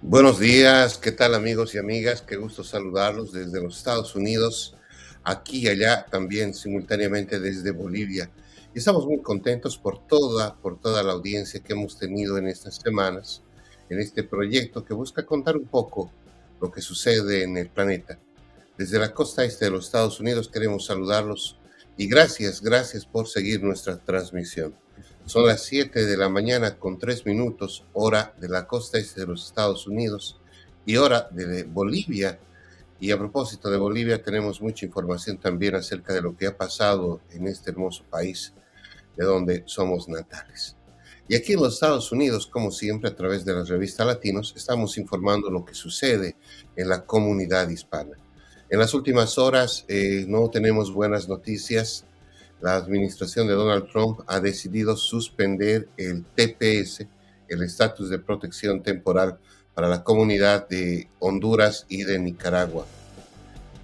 Buenos días, ¿qué tal amigos y amigas? Qué gusto saludarlos desde los Estados Unidos, aquí y allá también simultáneamente desde Bolivia. Y estamos muy contentos por toda la audiencia que hemos tenido en estas semanas, en este proyecto que busca contar un poco lo que sucede en el planeta. Desde la costa este de los Estados Unidos queremos saludarlos y gracias por seguir nuestra transmisión. Son las 7 de la mañana con 3 minutos, hora de la costa este de los Estados Unidos y hora de Bolivia. Y a propósito de Bolivia, tenemos mucha información también acerca de lo que ha pasado en este hermoso país de donde somos natales. Y aquí en los Estados Unidos, como siempre, a través de la revista Latinos, estamos informando lo que sucede en la comunidad hispana. En las últimas horas no tenemos buenas noticias. La administración de Donald Trump ha decidido suspender el TPS, el estatus de protección temporal para la comunidad de Honduras y de Nicaragua.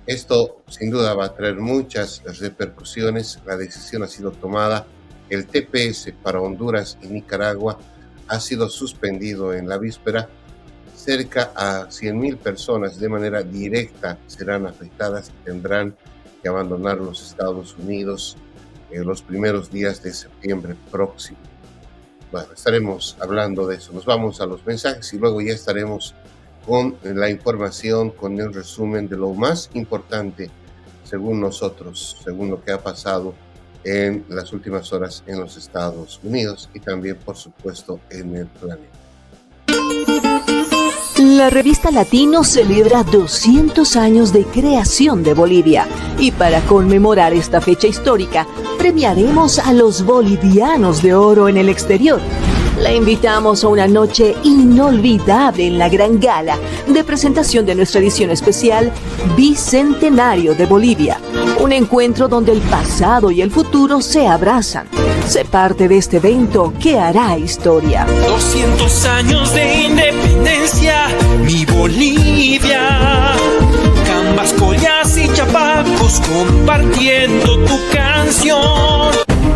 Esto sin duda va a traer muchas repercusiones. La decisión ha sido tomada. El TPS para Honduras y Nicaragua ha sido suspendido en la víspera. Cerca a 100,000 personas de manera directa serán afectadas y tendrán que abandonar los Estados Unidos en los primeros días de septiembre próximo. Bueno, estaremos hablando de eso. Nos vamos a los mensajes y luego ya estaremos con la información, con el resumen de lo más importante según nosotros, según lo que ha pasado en las últimas horas en los Estados Unidos y también, por supuesto, en el planeta. La revista Latino celebra 200 años de creación de Bolivia y para conmemorar esta fecha histórica, premiaremos a los bolivianos de oro en el exterior. La invitamos a una noche inolvidable en la gran gala de presentación de nuestra edición especial Bicentenario de Bolivia. Un encuentro donde el pasado y el futuro se abrazan. Sé parte de este evento que hará historia. 200 años de independencia, mi Bolivia. Cambas, collas y chapacos compartiendo tu canción.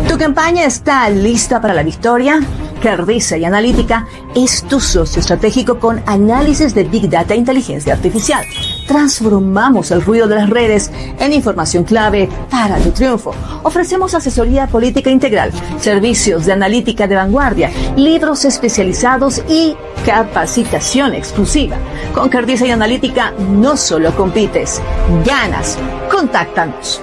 ¿Tu campaña está lista para la victoria? Cardiza y Analítica es tu socio estratégico con análisis de Big Data e inteligencia artificial. Transformamos el ruido de las redes en información clave para tu triunfo. Ofrecemos asesoría política integral, servicios de analítica de vanguardia, libros especializados y capacitación exclusiva. Con Cardiza y Analítica no solo compites, ganas. Contáctanos.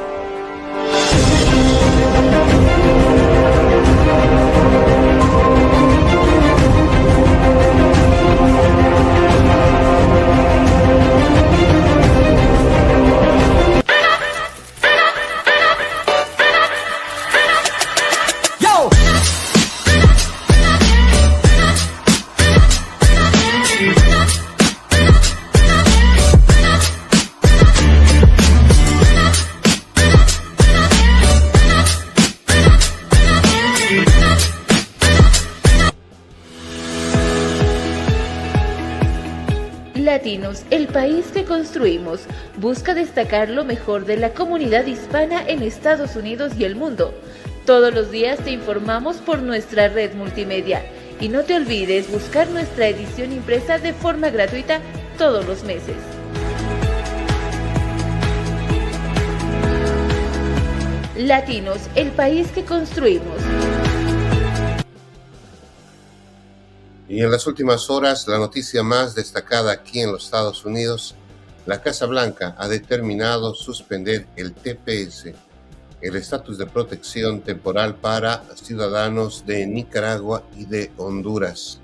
Latinos, el país que construimos, busca destacar lo mejor de la comunidad hispana en Estados Unidos y el mundo. Todos los días te informamos por nuestra red multimedia y no te olvides buscar nuestra edición impresa de forma gratuita todos los meses. Latinos, el país que construimos. Y en las últimas horas, la noticia más destacada aquí en los Estados Unidos, la Casa Blanca ha determinado suspender el TPS, el estatus de protección temporal para ciudadanos de Nicaragua y de Honduras.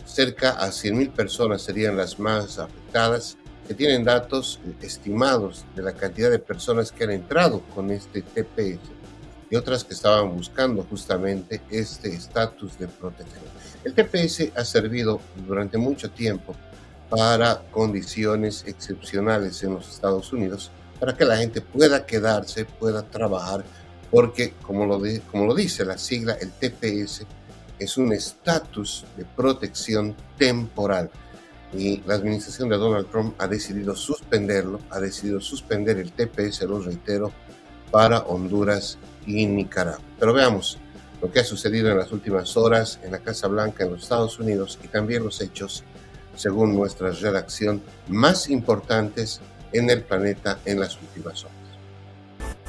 Cerca a 100,000 personas serían las más afectadas. Se tienen datos estimados de la cantidad de personas que han entrado con este TPS y otras que estaban buscando justamente este estatus de protección. El TPS ha servido durante mucho tiempo para condiciones excepcionales en los Estados Unidos, para que la gente pueda quedarse, pueda trabajar, porque como lo dice la sigla, el TPS es un estatus de protección temporal. Y la administración de Donald Trump ha decidido suspenderlo, ha decidido suspender el TPS, lo reitero, para Honduras y Nicaragua. Pero veamos lo que ha sucedido en las últimas horas en la Casa Blanca en los Estados Unidos y también los hechos según nuestra redacción, más importantes en el planeta en las últimas horas.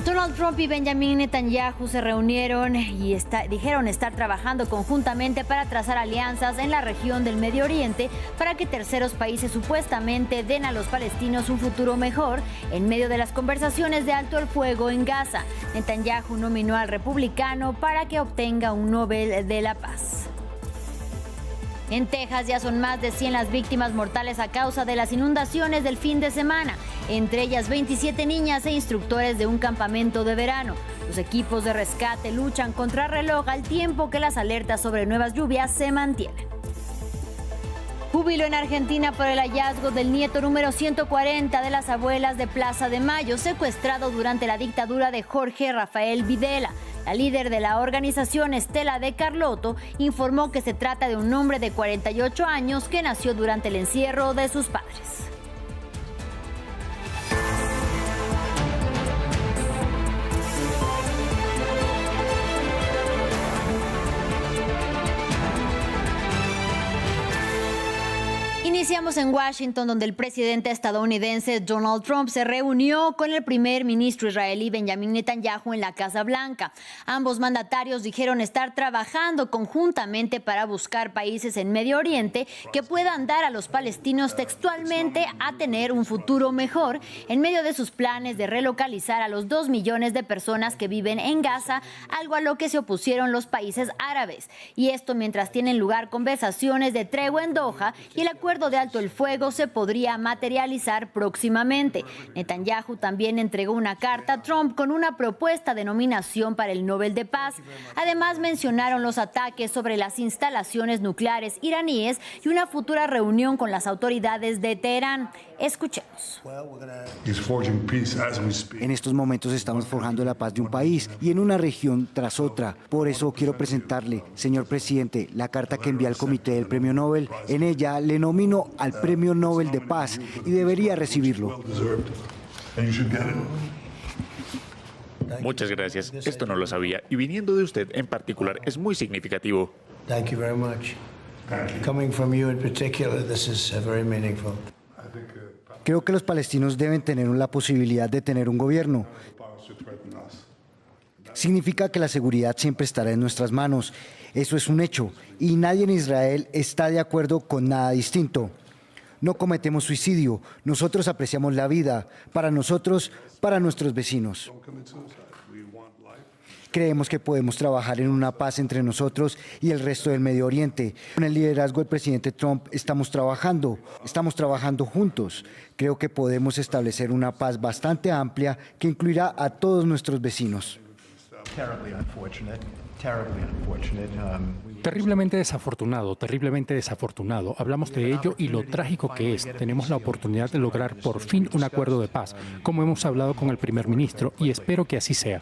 Donald Trump y Benjamin Netanyahu se reunieron y dijeron estar trabajando conjuntamente para trazar alianzas en la región del Medio Oriente para que terceros países supuestamente den a los palestinos un futuro mejor en medio de las conversaciones de alto el fuego en Gaza. Netanyahu nominó al republicano para que obtenga un Nobel de la Paz. En Texas ya son más de 100 las víctimas mortales a causa de las inundaciones del fin de semana, entre ellas 27 niñas e instructores de un campamento de verano. Los equipos de rescate luchan contra reloj al tiempo que las alertas sobre nuevas lluvias se mantienen. Júbilo en Argentina por el hallazgo del nieto número 140 de las abuelas de Plaza de Mayo, secuestrado durante la dictadura de Jorge Rafael Videla. La líder de la organización, Estela de Carlotto, informó que se trata de un hombre de 48 años que nació durante el encierro de sus padres. Iniciamos en Washington, donde el presidente estadounidense Donald Trump se reunió con el primer ministro israelí Benjamin Netanyahu en la Casa Blanca. Ambos mandatarios dijeron estar trabajando conjuntamente para buscar países en Medio Oriente que puedan dar a los palestinos textualmente a tener un futuro mejor en medio de sus planes de relocalizar a los 2 millones de personas que viven en Gaza, algo a lo que se opusieron los países árabes. Y esto mientras tienen lugar conversaciones de tregua en Doha y el acuerdo de alto el fuego se podría materializar próximamente. Netanyahu también entregó una carta a Trump con una propuesta de nominación para el Nobel de Paz. Además, mencionaron los ataques sobre las instalaciones nucleares iraníes y una futura reunión con las autoridades de Teherán. Escuchemos. En estos momentos estamos forjando la paz de un país y en una región tras otra. Por eso quiero presentarle, señor presidente, la carta que envía al Comité del Premio Nobel. En ella le nomino al Premio Nobel de Paz y debería recibirlo. Muchas gracias. Esto no lo sabía y viniendo de usted en particular es muy significativo. Thank you very much. Coming from you in particular, this is very meaningful. Creo que los palestinos deben tener la posibilidad de tener un gobierno. Significa que la seguridad siempre estará en nuestras manos. Eso es un hecho y nadie en Israel está de acuerdo con nada distinto. No cometemos suicidio, nosotros apreciamos la vida, para nosotros, para nuestros vecinos. Creemos que podemos trabajar en una paz entre nosotros y el resto del Medio Oriente. Con el liderazgo del presidente Trump estamos trabajando juntos. Creo que podemos establecer una paz bastante amplia que incluirá a todos nuestros vecinos. Terriblemente desafortunado. Hablamos de ello y lo trágico que es. Tenemos la oportunidad de lograr por fin un acuerdo de paz, como hemos hablado con el primer ministro, y espero que así sea.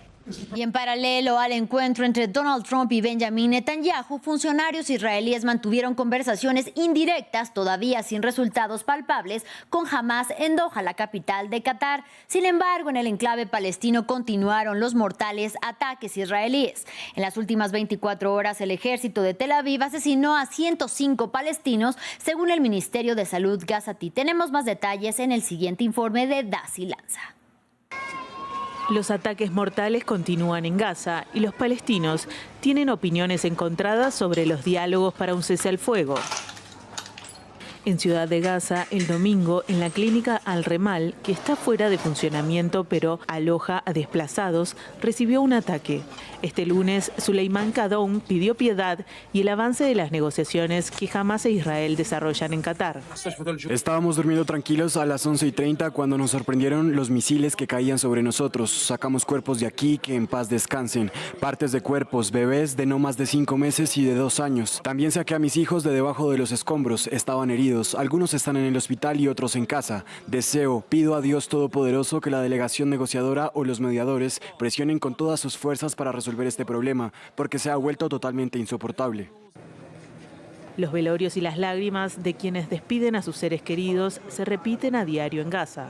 Y en paralelo al encuentro entre Donald Trump y Benjamin Netanyahu, funcionarios israelíes mantuvieron conversaciones indirectas, todavía sin resultados palpables, con Hamás en Doha, la capital de Qatar. Sin embargo, en el enclave palestino continuaron los mortales ataques israelíes. En las últimas 24 horas, el ejército de Tel Aviv asesinó a 105 palestinos, según el Ministerio de Salud gazatí. Tenemos más detalles en el siguiente informe de Daci Lanza. Los ataques mortales continúan en Gaza y los palestinos tienen opiniones encontradas sobre los diálogos para un cese al fuego. En Ciudad de Gaza, el domingo, en la clínica Al-Remal, que está fuera de funcionamiento pero aloja a desplazados, recibió un ataque. Este lunes, Suleiman Kaddoum pidió piedad y el avance de las negociaciones que Hamás e Israel desarrollan en Qatar. Estábamos durmiendo tranquilos a las 11:30 cuando nos sorprendieron los misiles que caían sobre nosotros. Sacamos cuerpos de aquí que en paz descansen. Partes de cuerpos, bebés de no más de 5 meses y de 2 años. También saqué a mis hijos de debajo de los escombros. Estaban heridos. Algunos están en el hospital y otros en casa. Pido a Dios Todopoderoso que la delegación negociadora o los mediadores presionen con todas sus fuerzas para resolver este problema, porque se ha vuelto totalmente insoportable. Los velorios y las lágrimas de quienes despiden a sus seres queridos se repiten a diario en Gaza.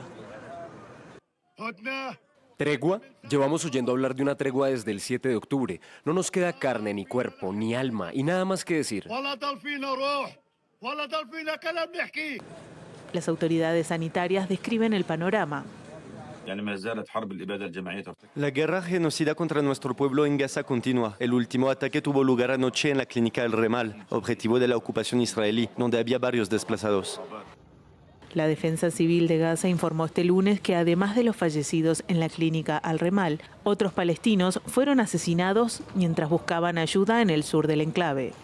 ¿Tregua? Llevamos oyendo hablar de una tregua desde el 7 de octubre. No nos queda carne, ni cuerpo, ni alma, y nada más que decir. Las autoridades sanitarias describen el panorama. La guerra genocida contra nuestro pueblo en Gaza continúa. El último ataque tuvo lugar anoche en la clínica El Remal, objetivo de la ocupación israelí, donde había varios desplazados. La Defensa Civil de Gaza informó este lunes que además de los fallecidos en la clínica Al Remal, otros palestinos fueron asesinados mientras buscaban ayuda en el sur del enclave.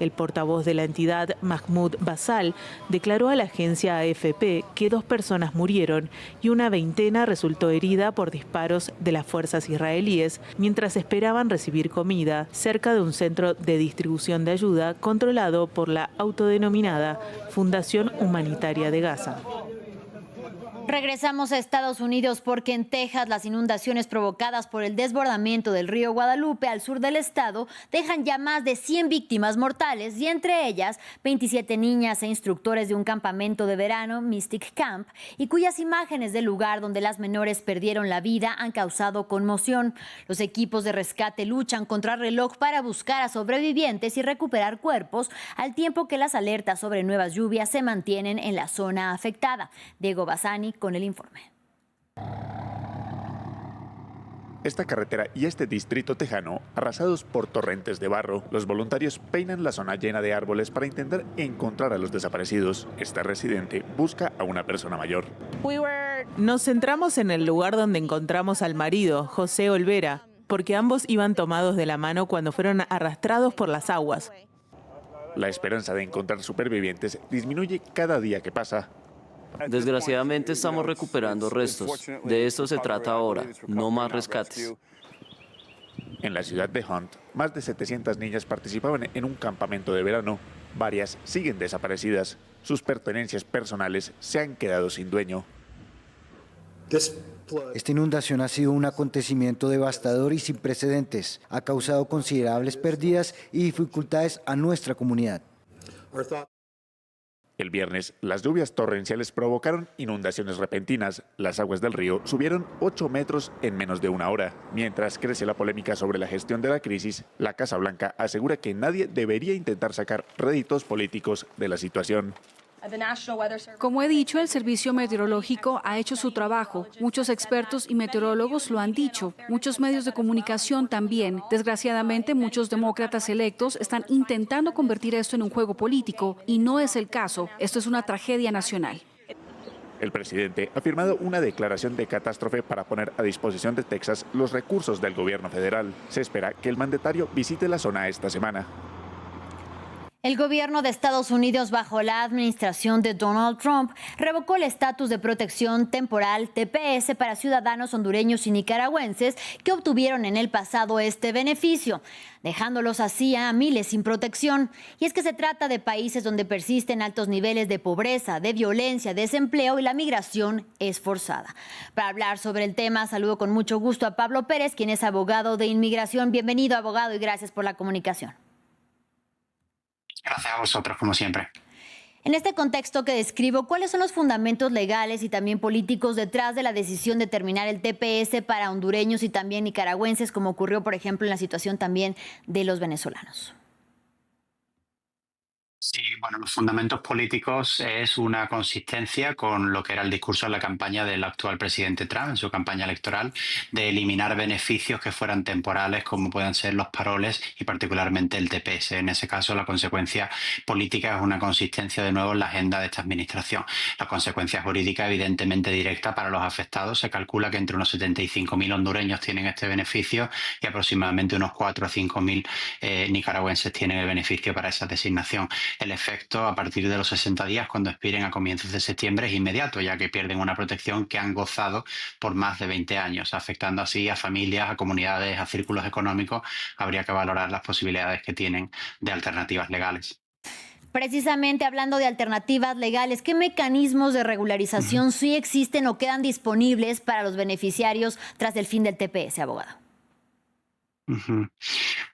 El portavoz de la entidad, Mahmoud Basal, declaró a la agencia AFP que 2 personas murieron y una veintena resultó herida por disparos de las fuerzas israelíes mientras esperaban recibir comida cerca de un centro de distribución de ayuda controlado por la autodenominada Fundación Humanitaria de Gaza. Regresamos a Estados Unidos porque en Texas las inundaciones provocadas por el desbordamiento del río Guadalupe al sur del estado dejan ya más de 100 víctimas mortales y entre ellas 27 niñas e instructores de un campamento de verano, Mystic Camp, y cuyas imágenes del lugar donde las menores perdieron la vida han causado conmoción. Los equipos de rescate luchan contra reloj para buscar a sobrevivientes y recuperar cuerpos al tiempo que las alertas sobre nuevas lluvias se mantienen en la zona afectada. Diego Bassani con el informe. Esta carretera y este distrito tejano, arrasados por torrentes de barro, los voluntarios peinan la zona llena de árboles para intentar encontrar a los desaparecidos. Esta residente busca a una persona mayor. Nos centramos en el lugar donde encontramos al marido, José Olvera, porque ambos iban tomados de la mano cuando fueron arrastrados por las aguas. La esperanza de encontrar supervivientes disminuye cada día que pasa. Desgraciadamente estamos recuperando restos. De esto se trata ahora, no más rescates. En la ciudad de Hunt, más de 700 niñas participaban en un campamento de verano. Varias siguen desaparecidas. Sus pertenencias personales se han quedado sin dueño. Esta inundación ha sido un acontecimiento devastador y sin precedentes. Ha causado considerables pérdidas y dificultades a nuestra comunidad. El viernes, las lluvias torrenciales provocaron inundaciones repentinas. Las aguas del río subieron 8 metros en menos de una hora. Mientras crece la polémica sobre la gestión de la crisis, la Casa Blanca asegura que nadie debería intentar sacar réditos políticos de la situación. Como he dicho, el Servicio Meteorológico ha hecho su trabajo. Muchos expertos y meteorólogos lo han dicho. Muchos medios de comunicación también. Desgraciadamente, muchos demócratas electos están intentando convertir esto en un juego político y no es el caso. Esto es una tragedia nacional. El presidente ha firmado una declaración de catástrofe para poner a disposición de Texas los recursos del gobierno federal. Se espera que el mandatario visite la zona esta semana. El gobierno de Estados Unidos, bajo la administración de Donald Trump, revocó el estatus de protección temporal TPS para ciudadanos hondureños y nicaragüenses que obtuvieron en el pasado este beneficio, dejándolos así a miles sin protección. Y es que se trata de países donde persisten altos niveles de pobreza, de violencia, desempleo y la migración es forzada. Para hablar sobre el tema, saludo con mucho gusto a Pablo Pérez, quien es abogado de inmigración. Bienvenido, abogado, y gracias por la comunicación. Gracias a vosotros, como siempre. En este contexto que describo, ¿cuáles son los fundamentos legales y también políticos detrás de la decisión de terminar el TPS para hondureños y también nicaragüenses, como ocurrió, por ejemplo, en la situación también de los venezolanos? Sí, bueno, los fundamentos políticos es una consistencia con lo que era el discurso de la campaña del actual presidente Trump, en su campaña electoral, de eliminar beneficios que fueran temporales, como pueden ser los paroles y particularmente el TPS. En ese caso, la consecuencia política es una consistencia de nuevo en la agenda de esta administración. La consecuencia jurídica, evidentemente directa para los afectados. Se calcula que entre unos 75.000 hondureños tienen este beneficio y aproximadamente unos 4 a 5.000 nicaragüenses tienen el beneficio para esa designación. El efecto a partir de los 60 días, cuando expiren a comienzos de septiembre, es inmediato, ya que pierden una protección que han gozado por más de 20 años, afectando así a familias, a comunidades, a círculos económicos. Habría que valorar las posibilidades que tienen de alternativas legales. Precisamente hablando de alternativas legales, ¿qué mecanismos de regularización sí existen o quedan disponibles para los beneficiarios tras el fin del TPS, abogado?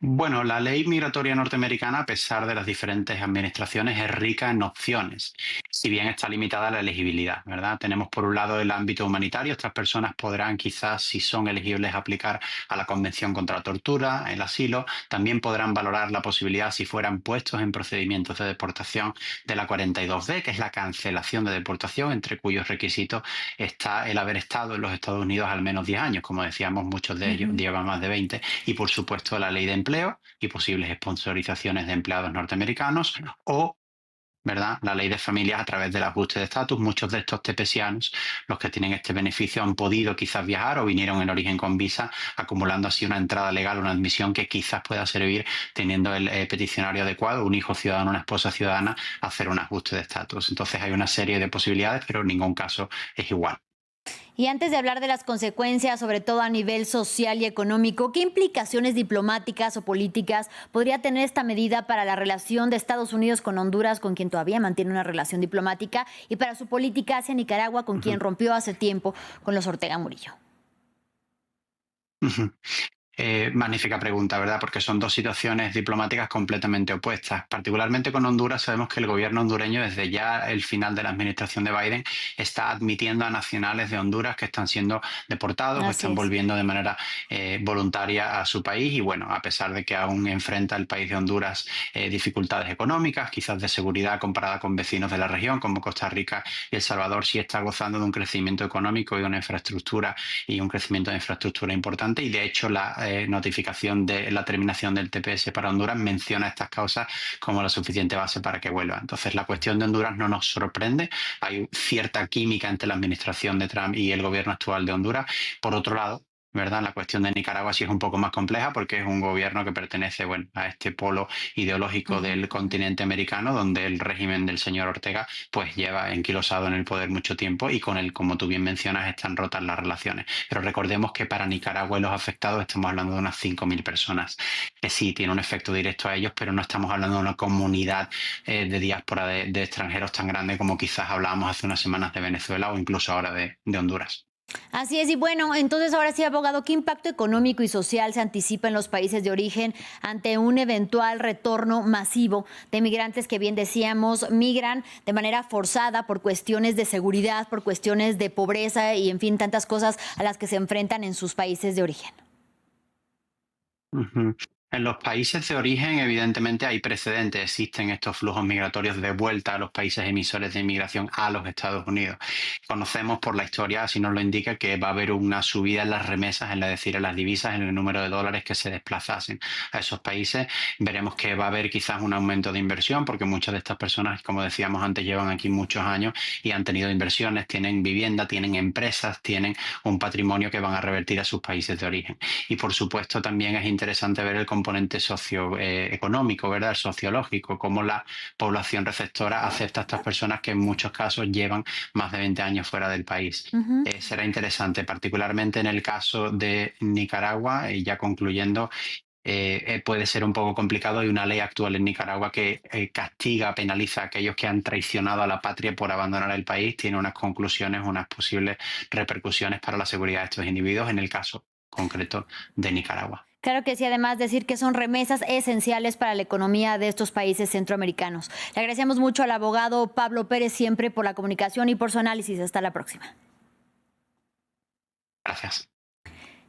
Bueno, la ley migratoria norteamericana, a pesar de las diferentes administraciones, es rica en opciones, si bien está limitada a la elegibilidad, ¿verdad? Tenemos por un lado el ámbito humanitario. Estas personas podrán quizás, si son elegibles, aplicar a la Convención contra la Tortura, el asilo. También podrán valorar la posibilidad, si fueran puestos en procedimientos de deportación, de la 42D, que es la cancelación de deportación, entre cuyos requisitos está el haber estado en los Estados Unidos al menos 10 años. Como decíamos, muchos de ellos llevan más de 20. Y, por supuesto, la ley de empleo y posibles sponsorizaciones de empleados norteamericanos, o, ¿verdad?, la ley de familias a través del ajuste de estatus. Muchos de estos tepesianos, los que tienen este beneficio, han podido quizás viajar o vinieron en origen con visa, acumulando así una entrada legal, una admisión que quizás pueda servir, teniendo el peticionario adecuado, un hijo ciudadano, una esposa ciudadana, a hacer un ajuste de estatus. Entonces hay una serie de posibilidades, pero en ningún caso es igual. Y antes de hablar de las consecuencias, sobre todo a nivel social y económico, ¿qué implicaciones diplomáticas o políticas podría tener esta medida para la relación de Estados Unidos con Honduras, con quien todavía mantiene una relación diplomática, y para su política hacia Nicaragua, con quien rompió hace tiempo con los Ortega Murillo? Magnífica pregunta, ¿verdad? Porque son dos situaciones diplomáticas completamente opuestas. Particularmente con Honduras, sabemos que el gobierno hondureño, desde ya el final de la administración de Biden, está admitiendo a nacionales de Honduras que están siendo deportados o están volviendo de manera voluntaria a su país. Y bueno, a pesar de que aún enfrenta el país de Honduras dificultades económicas, quizás de seguridad comparada con vecinos de la región como Costa Rica y El Salvador, sí está gozando de un crecimiento económico y una infraestructura y un crecimiento de infraestructura importante. Y de hecho la notificación de la terminación del TPS para Honduras menciona estas causas como la suficiente base para que vuelva. Entonces la cuestión de Honduras no nos sorprende. Hay cierta química entre la administración de Trump y el gobierno actual de Honduras. Por otro lado, ¿verdad?, la cuestión de Nicaragua sí es un poco más compleja, porque es un gobierno que pertenece, bueno, a este polo ideológico del continente americano, donde el régimen del señor Ortega pues lleva enquilosado en el poder mucho tiempo, y con él, como tú bien mencionas, están rotas las relaciones. Pero recordemos que para Nicaragua y los afectados estamos hablando de unas 5.000 personas, que sí tiene un efecto directo a ellos, pero no estamos hablando de una comunidad de diáspora de extranjeros tan grande como quizás hablábamos hace unas semanas de Venezuela o incluso ahora de Honduras. Así es, y bueno, entonces ahora sí, abogado, ¿qué impacto económico y social se anticipa en los países de origen ante un eventual retorno masivo de migrantes que, bien decíamos, migran de manera forzada por cuestiones de seguridad, por cuestiones de pobreza y, en fin, tantas cosas a las que se enfrentan en sus países de origen? En los países de origen, evidentemente, hay precedentes. Existen estos flujos migratorios de vuelta a los países emisores de inmigración a los Estados Unidos. Conocemos por la historia, así nos lo indica, que va a haber una subida en las remesas, es decir, en las divisas, en el número de dólares que se desplazasen a esos países. Veremos que va a haber quizás un aumento de inversión, porque muchas de estas personas, como decíamos antes, llevan aquí muchos años y han tenido inversiones, tienen vivienda, tienen empresas, tienen un patrimonio que van a revertir a sus países de origen. Y por supuesto también es interesante ver el componente socioeconómico, ¿verdad?, el sociológico, cómo la población receptora acepta a estas personas que en muchos casos llevan más de 20 años fuera del país. Será interesante, particularmente en el caso de Nicaragua, y ya concluyendo, puede ser un poco complicado. Hay una ley actual en Nicaragua que castiga, penaliza a aquellos que han traicionado a la patria por abandonar el país. Tiene unas conclusiones, unas posibles repercusiones para la seguridad de estos individuos en el caso concreto de Nicaragua. Claro que sí, además decir que son remesas esenciales para la economía de estos países centroamericanos. Le agradecemos mucho al abogado Pablo Pérez siempre por la comunicación y por su análisis. Hasta la próxima. Gracias.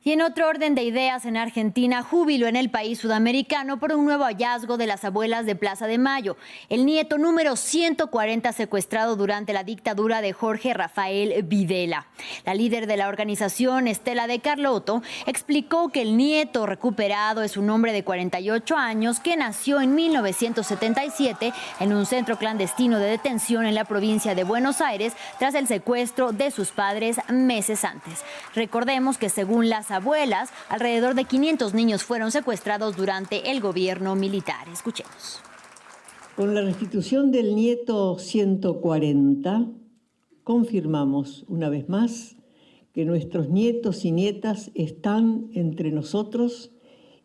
Y en otro orden de ideas, en Argentina, júbilo en el país sudamericano por un nuevo hallazgo de las abuelas de Plaza de Mayo. El nieto número 140 secuestrado durante la dictadura de Jorge Rafael Videla. La líder de la organización, Estela de Carlotto, explicó que el nieto recuperado es un hombre de 48 años que nació en 1977 en un centro clandestino de detención en la provincia de Buenos Aires tras el secuestro de sus padres meses antes. Recordemos que según las abuelas, alrededor de 500 niños fueron secuestrados durante el gobierno militar. Escuchemos. Con la restitución del nieto 140, confirmamos una vez más que nuestros nietos y nietas están entre nosotros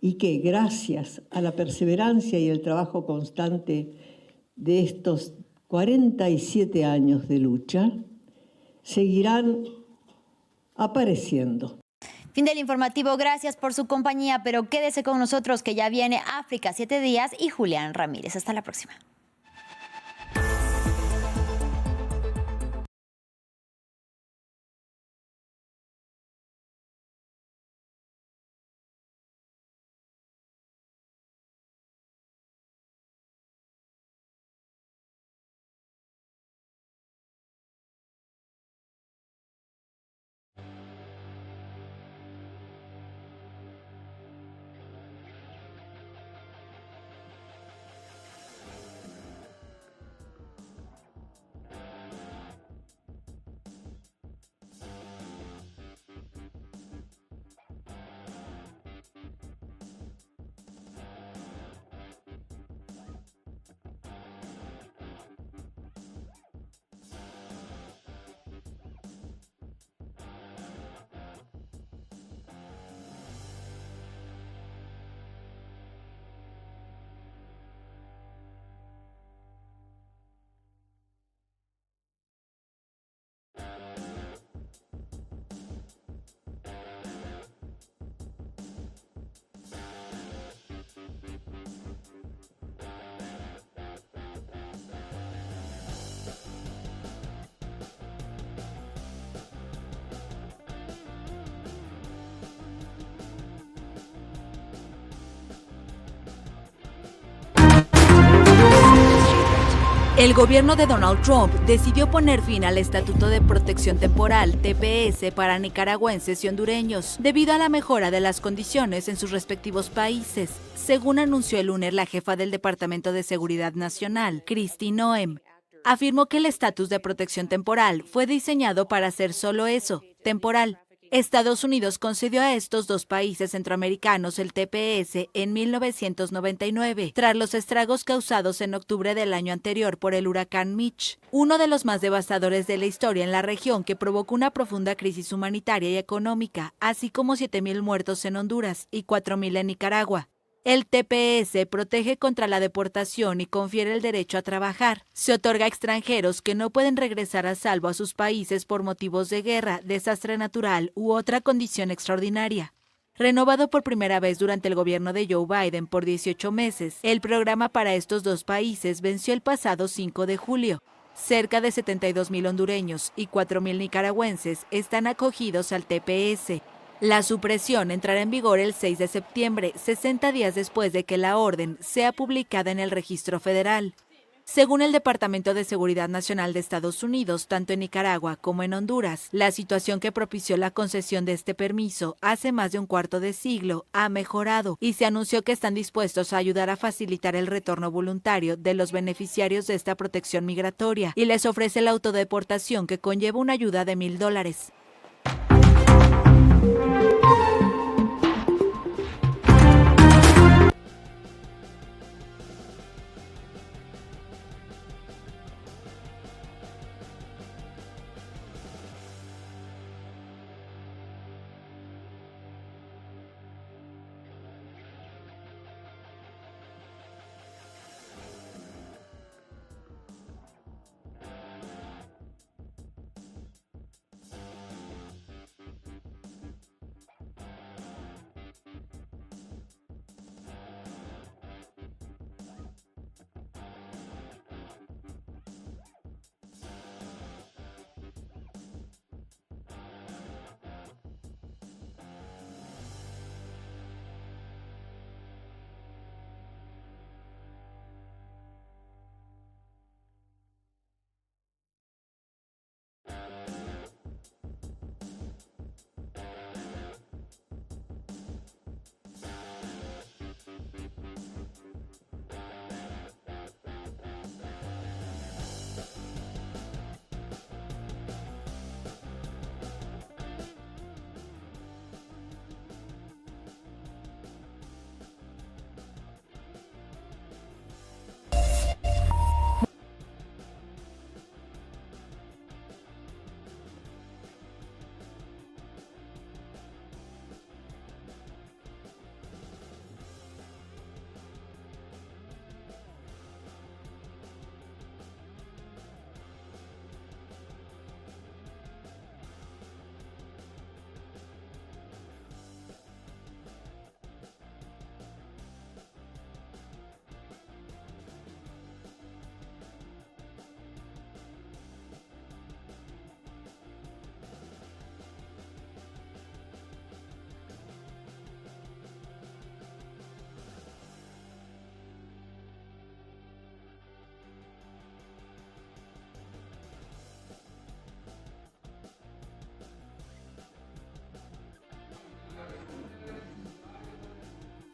y que gracias a la perseverancia y el trabajo constante de estos 47 años de lucha, seguirán apareciendo. Fin del informativo, gracias por su compañía, pero quédese con nosotros que ya viene África 7 días y Julián Ramírez. Hasta la próxima. El gobierno de Donald Trump decidió poner fin al Estatuto de Protección Temporal, TPS, para nicaragüenses y hondureños, debido a la mejora de las condiciones en sus respectivos países, según anunció el lunes la jefa del Departamento de Seguridad Nacional, Kristi Noem. Afirmó que el estatus de protección temporal fue diseñado para ser solo eso, temporal. Estados Unidos concedió a estos dos países centroamericanos el TPS en 1999, tras los estragos causados en octubre del año anterior por el huracán Mitch, uno de los más devastadores de la historia en la región que provocó una profunda crisis humanitaria y económica, así como 7,000 muertos en Honduras y 4,000 en Nicaragua. El TPS protege contra la deportación y confiere el derecho a trabajar. Se otorga a extranjeros que no pueden regresar a salvo a sus países por motivos de guerra, desastre natural u otra condición extraordinaria. Renovado por primera vez durante el gobierno de Joe Biden por 18 meses, el programa para estos dos países venció el pasado 5 de julio. Cerca de 72,000 hondureños y 4,000 nicaragüenses están acogidos al TPS. La supresión entrará en vigor el 6 de septiembre, 60 días después de que la orden sea publicada en el Registro Federal. Según el Departamento de Seguridad Nacional de Estados Unidos, tanto en Nicaragua como en Honduras, la situación que propició la concesión de este permiso hace más de un cuarto de siglo ha mejorado y se anunció que están dispuestos a ayudar a facilitar el retorno voluntario de los beneficiarios de esta protección migratoria y les ofrece la autodeportación que conlleva una ayuda de $1,000.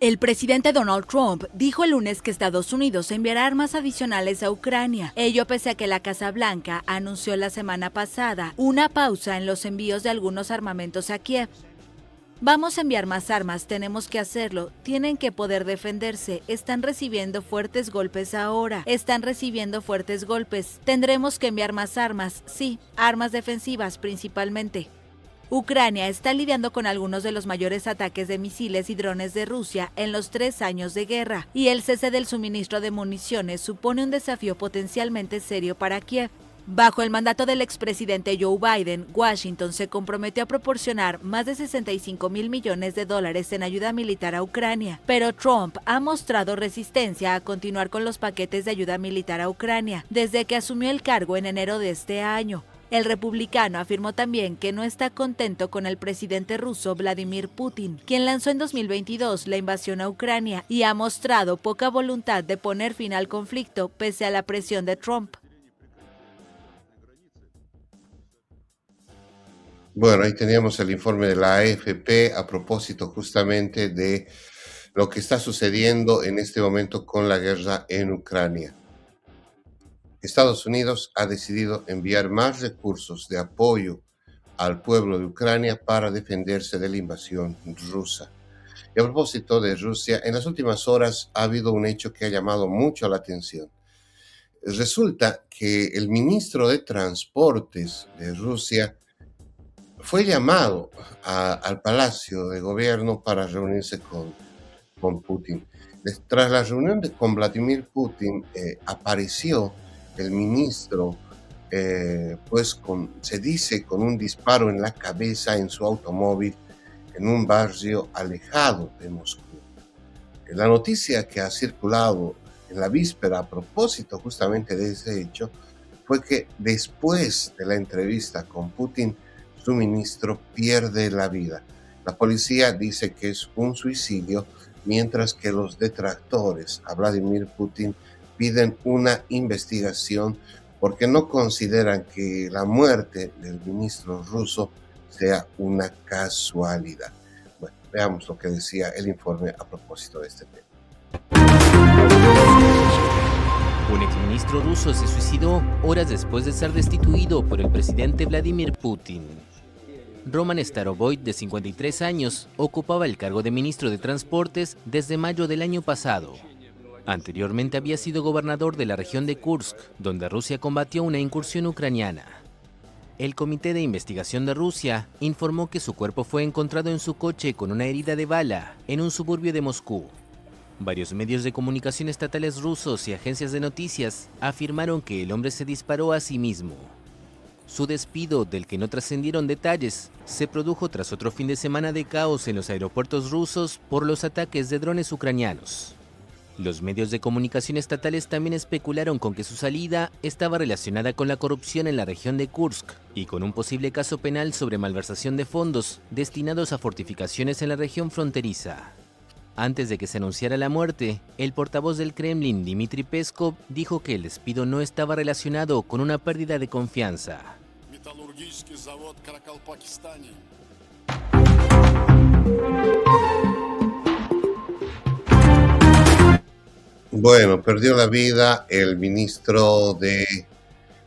El presidente Donald Trump dijo el lunes que Estados Unidos enviará armas adicionales a Ucrania, ello pese a que la Casa Blanca anunció la semana pasada una pausa en los envíos de algunos armamentos a Kiev. Vamos a enviar más armas, tenemos que hacerlo, tienen que poder defenderse, están recibiendo fuertes golpes ahora, tendremos que enviar más armas, sí, armas defensivas principalmente. Ucrania está lidiando con algunos de los mayores ataques de misiles y drones de Rusia en los 3 años de guerra, y el cese del suministro de municiones supone un desafío potencialmente serio para Kiev. Bajo el mandato del expresidente Joe Biden, Washington se comprometió a proporcionar más de $65,000 millones en ayuda militar a Ucrania, pero Trump ha mostrado resistencia a continuar con los paquetes de ayuda militar a Ucrania desde que asumió el cargo en enero de este año. El republicano afirmó también que no está contento con el presidente ruso Vladimir Putin, quien lanzó en 2022 la invasión a Ucrania y ha mostrado poca voluntad de poner fin al conflicto pese a la presión de Trump. Bueno, ahí teníamos el informe de la AFP a propósito justamente de lo que está sucediendo en este momento con la guerra en Ucrania. Estados Unidos ha decidido enviar más recursos de apoyo al pueblo de Ucrania para defenderse de la invasión rusa. Y a propósito de Rusia, en las últimas horas ha habido un hecho que ha llamado mucho la atención. Resulta que el ministro de Transportes de Rusia fue llamado al Palacio de Gobierno para reunirse con Putin. Tras la reunión con Vladimir Putin, apareció el ministro, se dice, con un disparo en la cabeza en su automóvil en un barrio alejado de Moscú. La noticia que ha circulado en la víspera a propósito justamente de ese hecho fue que después de la entrevista con Putin, su ministro pierde la vida. La policía dice que es un suicidio, mientras que los detractores a Vladimir Putin piden una investigación porque no consideran que la muerte del ministro ruso sea una casualidad. Bueno, veamos lo que decía el informe a propósito de este tema. Un exministro ruso se suicidó horas después de ser destituido por el presidente Vladimir Putin. Roman Starovoyt, de 53 años, ocupaba el cargo de ministro de Transportes desde mayo del año pasado. Anteriormente había sido gobernador de la región de Kursk, donde Rusia combatió una incursión ucraniana. El Comité de Investigación de Rusia informó que su cuerpo fue encontrado en su coche con una herida de bala en un suburbio de Moscú. Varios medios de comunicación estatales rusos y agencias de noticias afirmaron que el hombre se disparó a sí mismo. Su despido, del que no trascendieron detalles, se produjo tras otro fin de semana de caos en los aeropuertos rusos por los ataques de drones ucranianos. Los medios de comunicación estatales también especularon con que su salida estaba relacionada con la corrupción en la región de Kursk y con un posible caso penal sobre malversación de fondos destinados a fortificaciones en la región fronteriza. Antes de que se anunciara la muerte, el portavoz del Kremlin, Dmitry Peskov, dijo que el despido no estaba relacionado con una pérdida de confianza. Bueno, perdió la vida el ministro de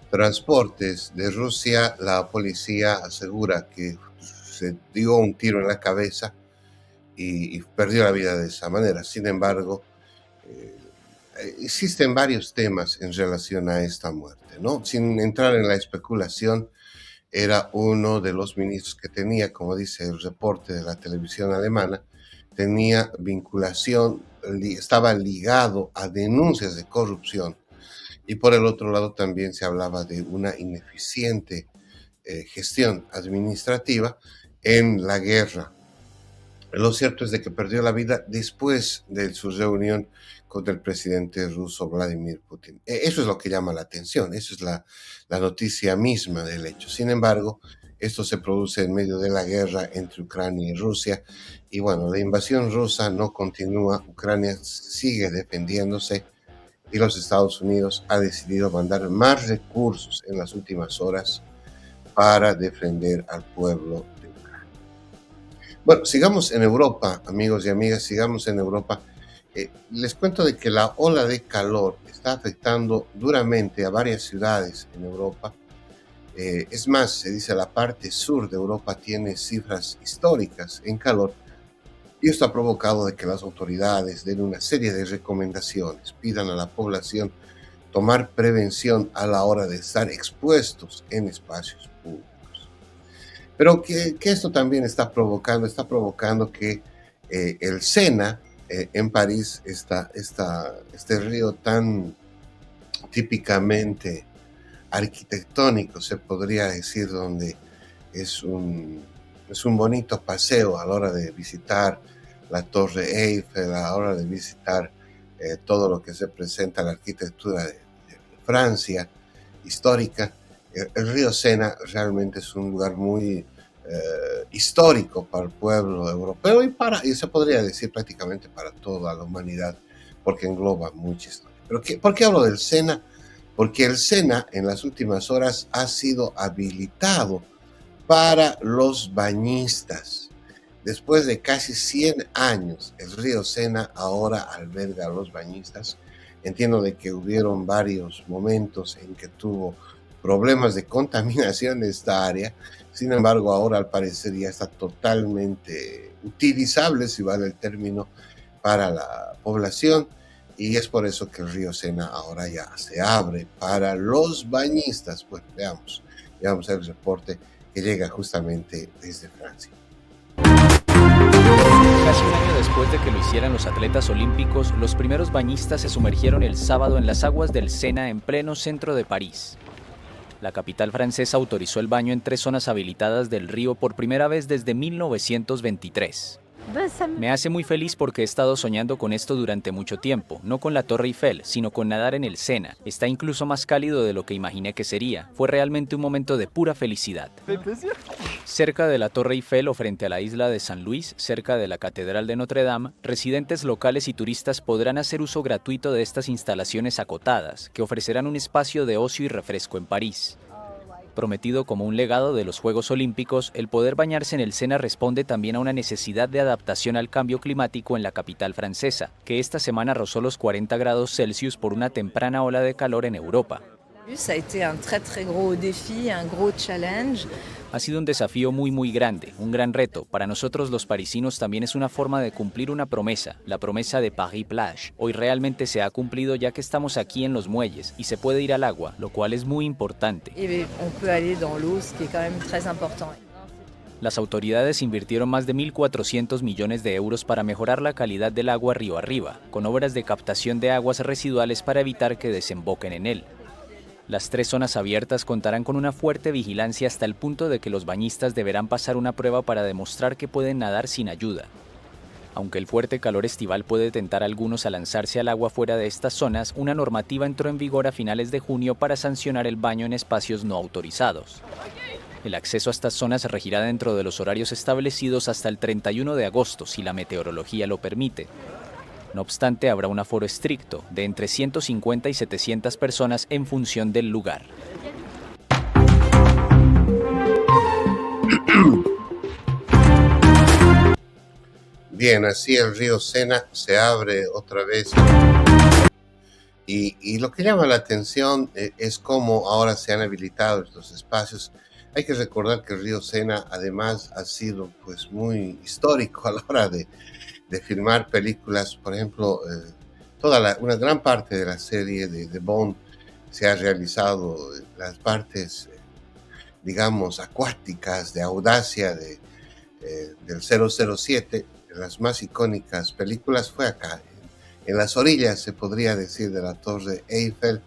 Transportes de Rusia. La policía asegura que se dio un tiro en la cabeza y perdió la vida de esa manera. Sin embargo, existen varios temas en relación a esta muerte, ¿no? Sin entrar en la especulación, era uno de los ministros que tenía, como dice el reporte de la televisión alemana, tenía vinculación, estaba ligado a denuncias de corrupción. Y por el otro lado también se hablaba de una ineficiente gestión administrativa en la guerra. Lo cierto es de que perdió la vida después de su reunión con el presidente ruso Vladimir Putin. Eso es lo que llama la atención, eso es la noticia misma del hecho. Sin embargo, esto se produce en medio de la guerra entre Ucrania y Rusia. Y bueno, la invasión rusa no continúa, Ucrania sigue defendiéndose y los Estados Unidos ha decidido mandar más recursos en las últimas horas para defender al pueblo de Ucrania. Bueno, sigamos en Europa, amigos y amigas, sigamos en Europa. Les cuento de que la ola de calor está afectando duramente a varias ciudades en Europa. Es más, se dice la parte sur de Europa tiene cifras históricas en calor y esto ha provocado de que las autoridades den una serie de recomendaciones, pidan a la población tomar prevención a la hora de estar expuestos en espacios públicos. Pero que esto también está provocando que el Sena, en París, este río tan típicamente arquitectónico, se podría decir, donde es un bonito paseo a la hora de visitar la Torre Eiffel, a la hora de visitar todo lo que se presenta la arquitectura de Francia histórica. El río Sena realmente es un lugar muy histórico para el pueblo europeo y se podría decir prácticamente para toda la humanidad, porque engloba mucha historia. Pero ¿por qué hablo del Sena? Porque el Sena en las últimas horas ha sido habilitado para los bañistas. Después de casi 100 años, el río Sena ahora alberga a los bañistas. Entiendo de que hubieron varios momentos en que tuvo problemas de contaminación de esta área. Sin embargo, ahora al parecer ya está totalmente utilizable, si vale el término, para la población. Y es por eso que el río Sena ahora ya se abre para los bañistas. Bueno, veamos el reporte que llega justamente desde Francia. Casi un año después de que lo hicieran los atletas olímpicos, los primeros bañistas se sumergieron el sábado en las aguas del Sena en pleno centro de París. La capital francesa autorizó el baño en 3 zonas habilitadas del río por primera vez desde 1923. Me hace muy feliz porque he estado soñando con esto durante mucho tiempo, no con la Torre Eiffel, sino con nadar en el Sena. Está incluso más cálido de lo que imaginé que sería. Fue realmente un momento de pura felicidad. Cerca de la Torre Eiffel o frente a la isla de San Luis, cerca de la Catedral de Notre Dame, residentes locales y turistas podrán hacer uso gratuito de estas instalaciones acotadas, que ofrecerán un espacio de ocio y refresco en París. Prometido como un legado de los Juegos Olímpicos, el poder bañarse en el Sena responde también a una necesidad de adaptación al cambio climático en la capital francesa, que esta semana rozó los 40 grados Celsius por una temprana ola de calor en Europa. Ha sido un desafío muy grande, un gran reto. Para nosotros los parisinos también es una forma de cumplir una promesa, la promesa de Paris Plage. Hoy realmente se ha cumplido ya que estamos aquí en los muelles y se puede ir al agua, lo cual es muy importante. Las autoridades invirtieron más de 1.400 millones de euros para mejorar la calidad del agua río arriba, con obras de captación de aguas residuales para evitar que desemboquen en él. Las 3 zonas abiertas contarán con una fuerte vigilancia hasta el punto de que los bañistas deberán pasar una prueba para demostrar que pueden nadar sin ayuda. Aunque el fuerte calor estival puede tentar a algunos a lanzarse al agua fuera de estas zonas, una normativa entró en vigor a finales de junio para sancionar el baño en espacios no autorizados. El acceso a estas zonas se regirá dentro de los horarios establecidos hasta el 31 de agosto, si la meteorología lo permite. No obstante, habrá un aforo estricto de entre 150 y 700 personas en función del lugar. Bien, así el río Sena se abre otra vez. Y lo que llama la atención es cómo ahora se han habilitado estos espacios. Hay que recordar que el río Sena además ha sido pues muy histórico a la hora de filmar películas. Por ejemplo, una gran parte de la serie de Bond se ha realizado, las partes, digamos, acuáticas, de audacia del 007, las más icónicas películas fue acá, en las orillas, se podría decir, de la Torre Eiffel,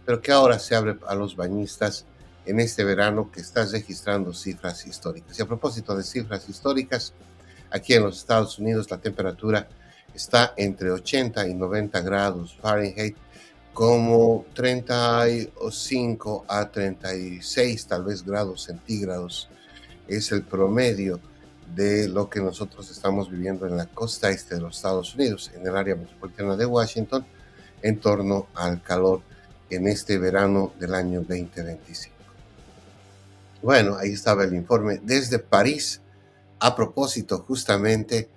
pero que ahora se abre a los bañistas en este verano que está registrando cifras históricas. Y a propósito de cifras históricas, aquí en los Estados Unidos la temperatura está entre 80 y 90 grados Fahrenheit, como 35 a 36 tal vez grados centígrados. Es el promedio de lo que nosotros estamos viviendo en la costa este de los Estados Unidos, en el área metropolitana de Washington, en torno al calor en este verano del año 2025. Bueno, ahí estaba el informe desde París a propósito justamente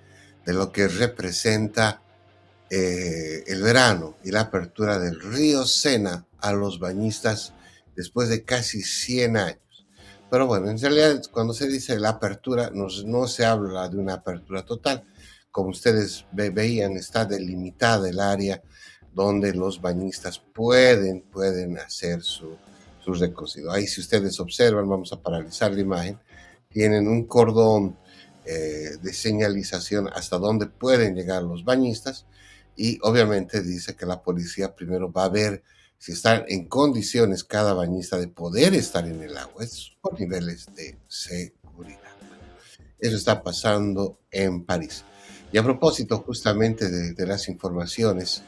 de lo que representa el verano y la apertura del río Sena a los bañistas después de casi 100 años. Pero bueno, en realidad cuando se dice la apertura no se habla de una apertura total. Como ustedes veían, está delimitada el área donde los bañistas pueden hacer su recorrido. Ahí, si ustedes observan, vamos a paralizar la imagen, tienen un cordón de señalización hasta donde pueden llegar los bañistas, y obviamente dice que la policía primero va a ver si están en condiciones cada bañista de poder estar en el agua. Es por niveles de seguridad. Eso está pasando en París. Y a propósito justamente de las informaciones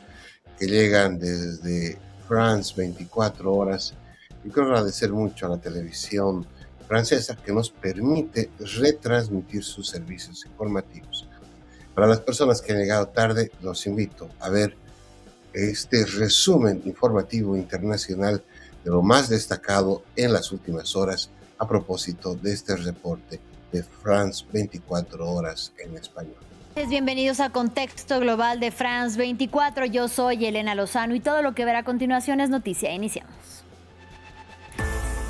que llegan desde France 24 horas, y quiero agradecer mucho a la televisión francesa que nos permite retransmitir sus servicios informativos. Para las personas que han llegado tarde, los invito a ver este resumen informativo internacional de lo más destacado en las últimas horas a propósito de este reporte de France 24 horas en español. Bienvenidos a Contexto Global de France 24. Yo soy Elena Lozano y todo lo que verá a continuación es noticia. Iniciamos.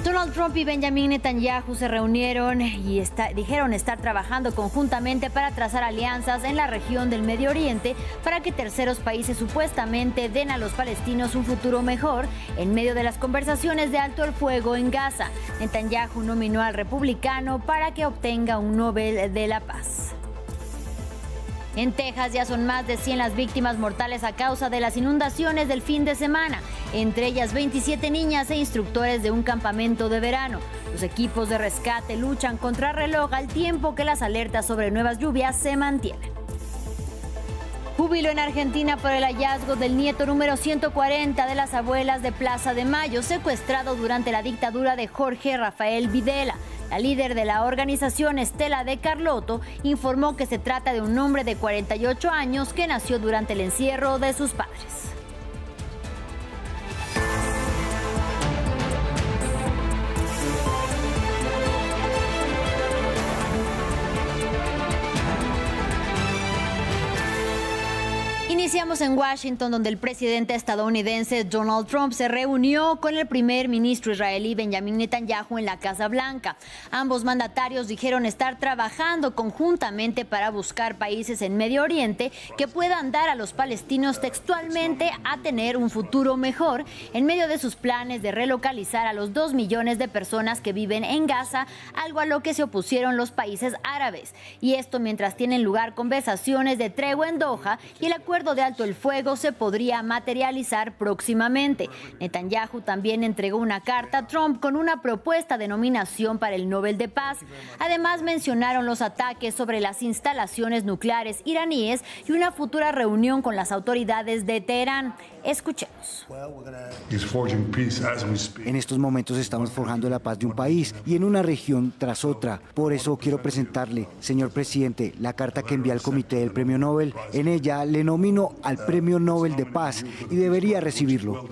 Donald Trump y Benjamin Netanyahu se reunieron y dijeron estar trabajando conjuntamente para trazar alianzas en la región del Medio Oriente para que terceros países supuestamente den a los palestinos un futuro mejor en medio de las conversaciones de alto el fuego en Gaza. Netanyahu nominó al republicano para que obtenga un Nobel de la Paz. En Texas ya son más de 100 las víctimas mortales a causa de las inundaciones del fin de semana, entre ellas 27 niñas e instructores de un campamento de verano. Los equipos de rescate luchan contra reloj al tiempo que las alertas sobre nuevas lluvias se mantienen. Júbilo en Argentina por el hallazgo del nieto número 140 de las abuelas de Plaza de Mayo, secuestrado durante la dictadura de Jorge Rafael Videla. La líder de la organización, Estela de Carlotto, informó que se trata de un hombre de 48 años que nació durante el encierro de sus padres. Iniciamos en Washington, donde el presidente estadounidense Donald Trump se reunió con el primer ministro israelí Benjamin Netanyahu en la Casa Blanca. Ambos mandatarios dijeron estar trabajando conjuntamente para buscar países en Medio Oriente que puedan dar a los palestinos textualmente a tener un futuro mejor en medio de sus planes de relocalizar a los 2 millones de personas que viven en Gaza, algo a lo que se opusieron los países árabes. Y esto mientras tienen lugar conversaciones de tregua en Doha y el acuerdo de alto el fuego se podría materializar próximamente. Netanyahu también entregó una carta a Trump con una propuesta de nominación para el Nobel de Paz. Además, mencionaron los ataques sobre las instalaciones nucleares iraníes y una futura reunión con las autoridades de Teherán. Escuchemos. En estos momentos estamos forjando la paz de un país y en una región tras otra. Por eso quiero presentarle, señor presidente, la carta que envié al Comité del Premio Nobel. En ella le nomino al Premio Nobel de Paz y debería recibirlo.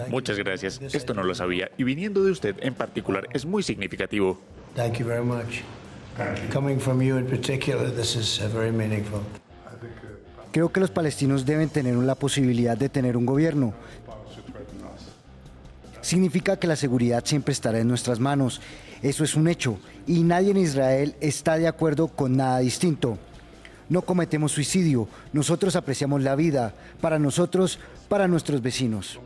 Muchas gracias. Esto no lo sabía y viniendo de usted en particular es muy significativo. Thank you very much. Coming from you in particular, this is very meaningful. Creo que los palestinos deben tener la posibilidad de tener un gobierno. Significa que la seguridad siempre estará en nuestras manos. Eso es un hecho y nadie en Israel está de acuerdo con nada distinto. No cometemos suicidio, nosotros apreciamos la vida, para nosotros, para nuestros vecinos.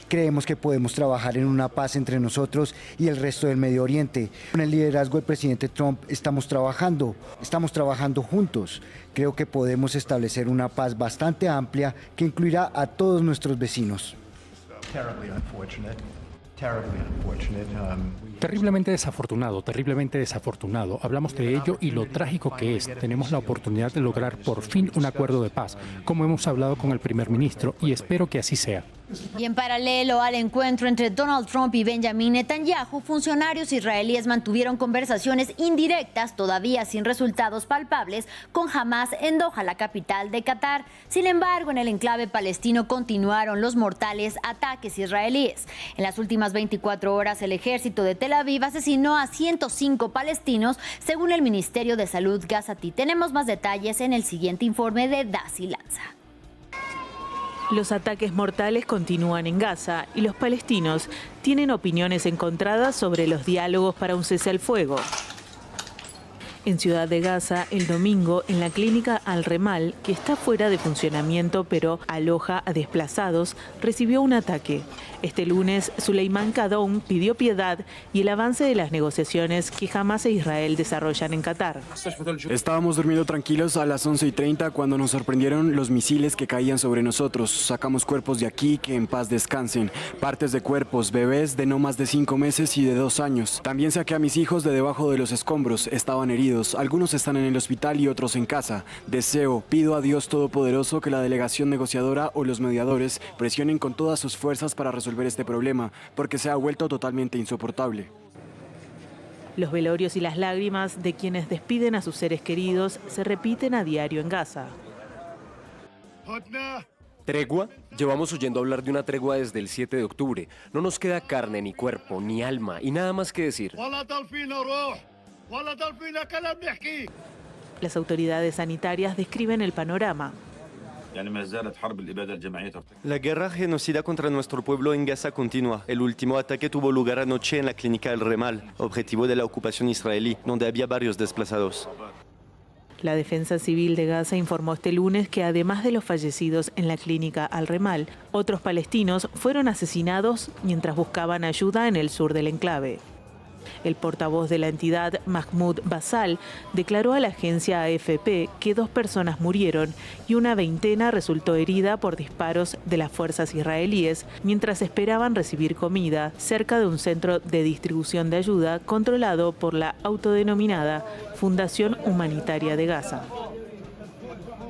Creemos que podemos trabajar en una paz entre nosotros y el resto del Medio Oriente. Con el liderazgo del presidente Trump estamos trabajando juntos. Creo que podemos establecer una paz bastante amplia que incluirá a todos nuestros vecinos. Terriblemente desafortunado. Hablamos de ello y lo trágico que es. Tenemos la oportunidad de lograr por fin un acuerdo de paz, como hemos hablado con el primer ministro, y espero que así sea. Y en paralelo al encuentro entre Donald Trump y Benjamin Netanyahu, funcionarios israelíes mantuvieron conversaciones indirectas, todavía sin resultados palpables, con Hamás en Doha, la capital de Qatar. Sin embargo, en el enclave palestino continuaron los mortales ataques israelíes. En las últimas 24 horas, el ejército de Tel Aviv asesinó a 105 palestinos, según el Ministerio de Salud gazatí. Tenemos más detalles en el siguiente informe de Daci Lanza. Los ataques mortales continúan en Gaza y los palestinos tienen opiniones encontradas sobre los diálogos para un cese al fuego. En Ciudad de Gaza, el domingo, en la clínica Al-Remal, que está fuera de funcionamiento pero aloja a desplazados, recibió un ataque. Este lunes, Suleiman Kaddoum pidió piedad y el avance de las negociaciones que Hamás e Israel desarrollan en Qatar. Estábamos durmiendo tranquilos a las 11:30 cuando nos sorprendieron los misiles que caían sobre nosotros. Sacamos cuerpos de aquí que en paz descansen. Partes de cuerpos, bebés de no más de 5 meses y de 2 años. También saqué a mis hijos de debajo de los escombros. Estaban heridos. Algunos están en el hospital y otros en casa. Pido a Dios Todopoderoso que la delegación negociadora o los mediadores presionen con todas sus fuerzas para resolver este problema, porque se ha vuelto totalmente insoportable. Los velorios y las lágrimas de quienes despiden a sus seres queridos se repiten a diario en Gaza. ¿Tregua? Llevamos oyendo hablar de una tregua desde el 7 de octubre. No nos queda carne, ni cuerpo, ni alma, y nada más que decir. Las autoridades sanitarias describen el panorama. La guerra genocida contra nuestro pueblo en Gaza continúa. El último ataque tuvo lugar anoche en la clínica Al-Remal, objetivo de la ocupación israelí, donde había varios desplazados. La Defensa Civil de Gaza informó este lunes que además de los fallecidos en la clínica Al-Remal, otros palestinos fueron asesinados mientras buscaban ayuda en el sur del enclave. El portavoz de la entidad, Mahmoud Basal, declaró a la agencia AFP que 2 personas murieron y una veintena resultó herida por disparos de las fuerzas israelíes mientras esperaban recibir comida cerca de un centro de distribución de ayuda controlado por la autodenominada Fundación Humanitaria de Gaza.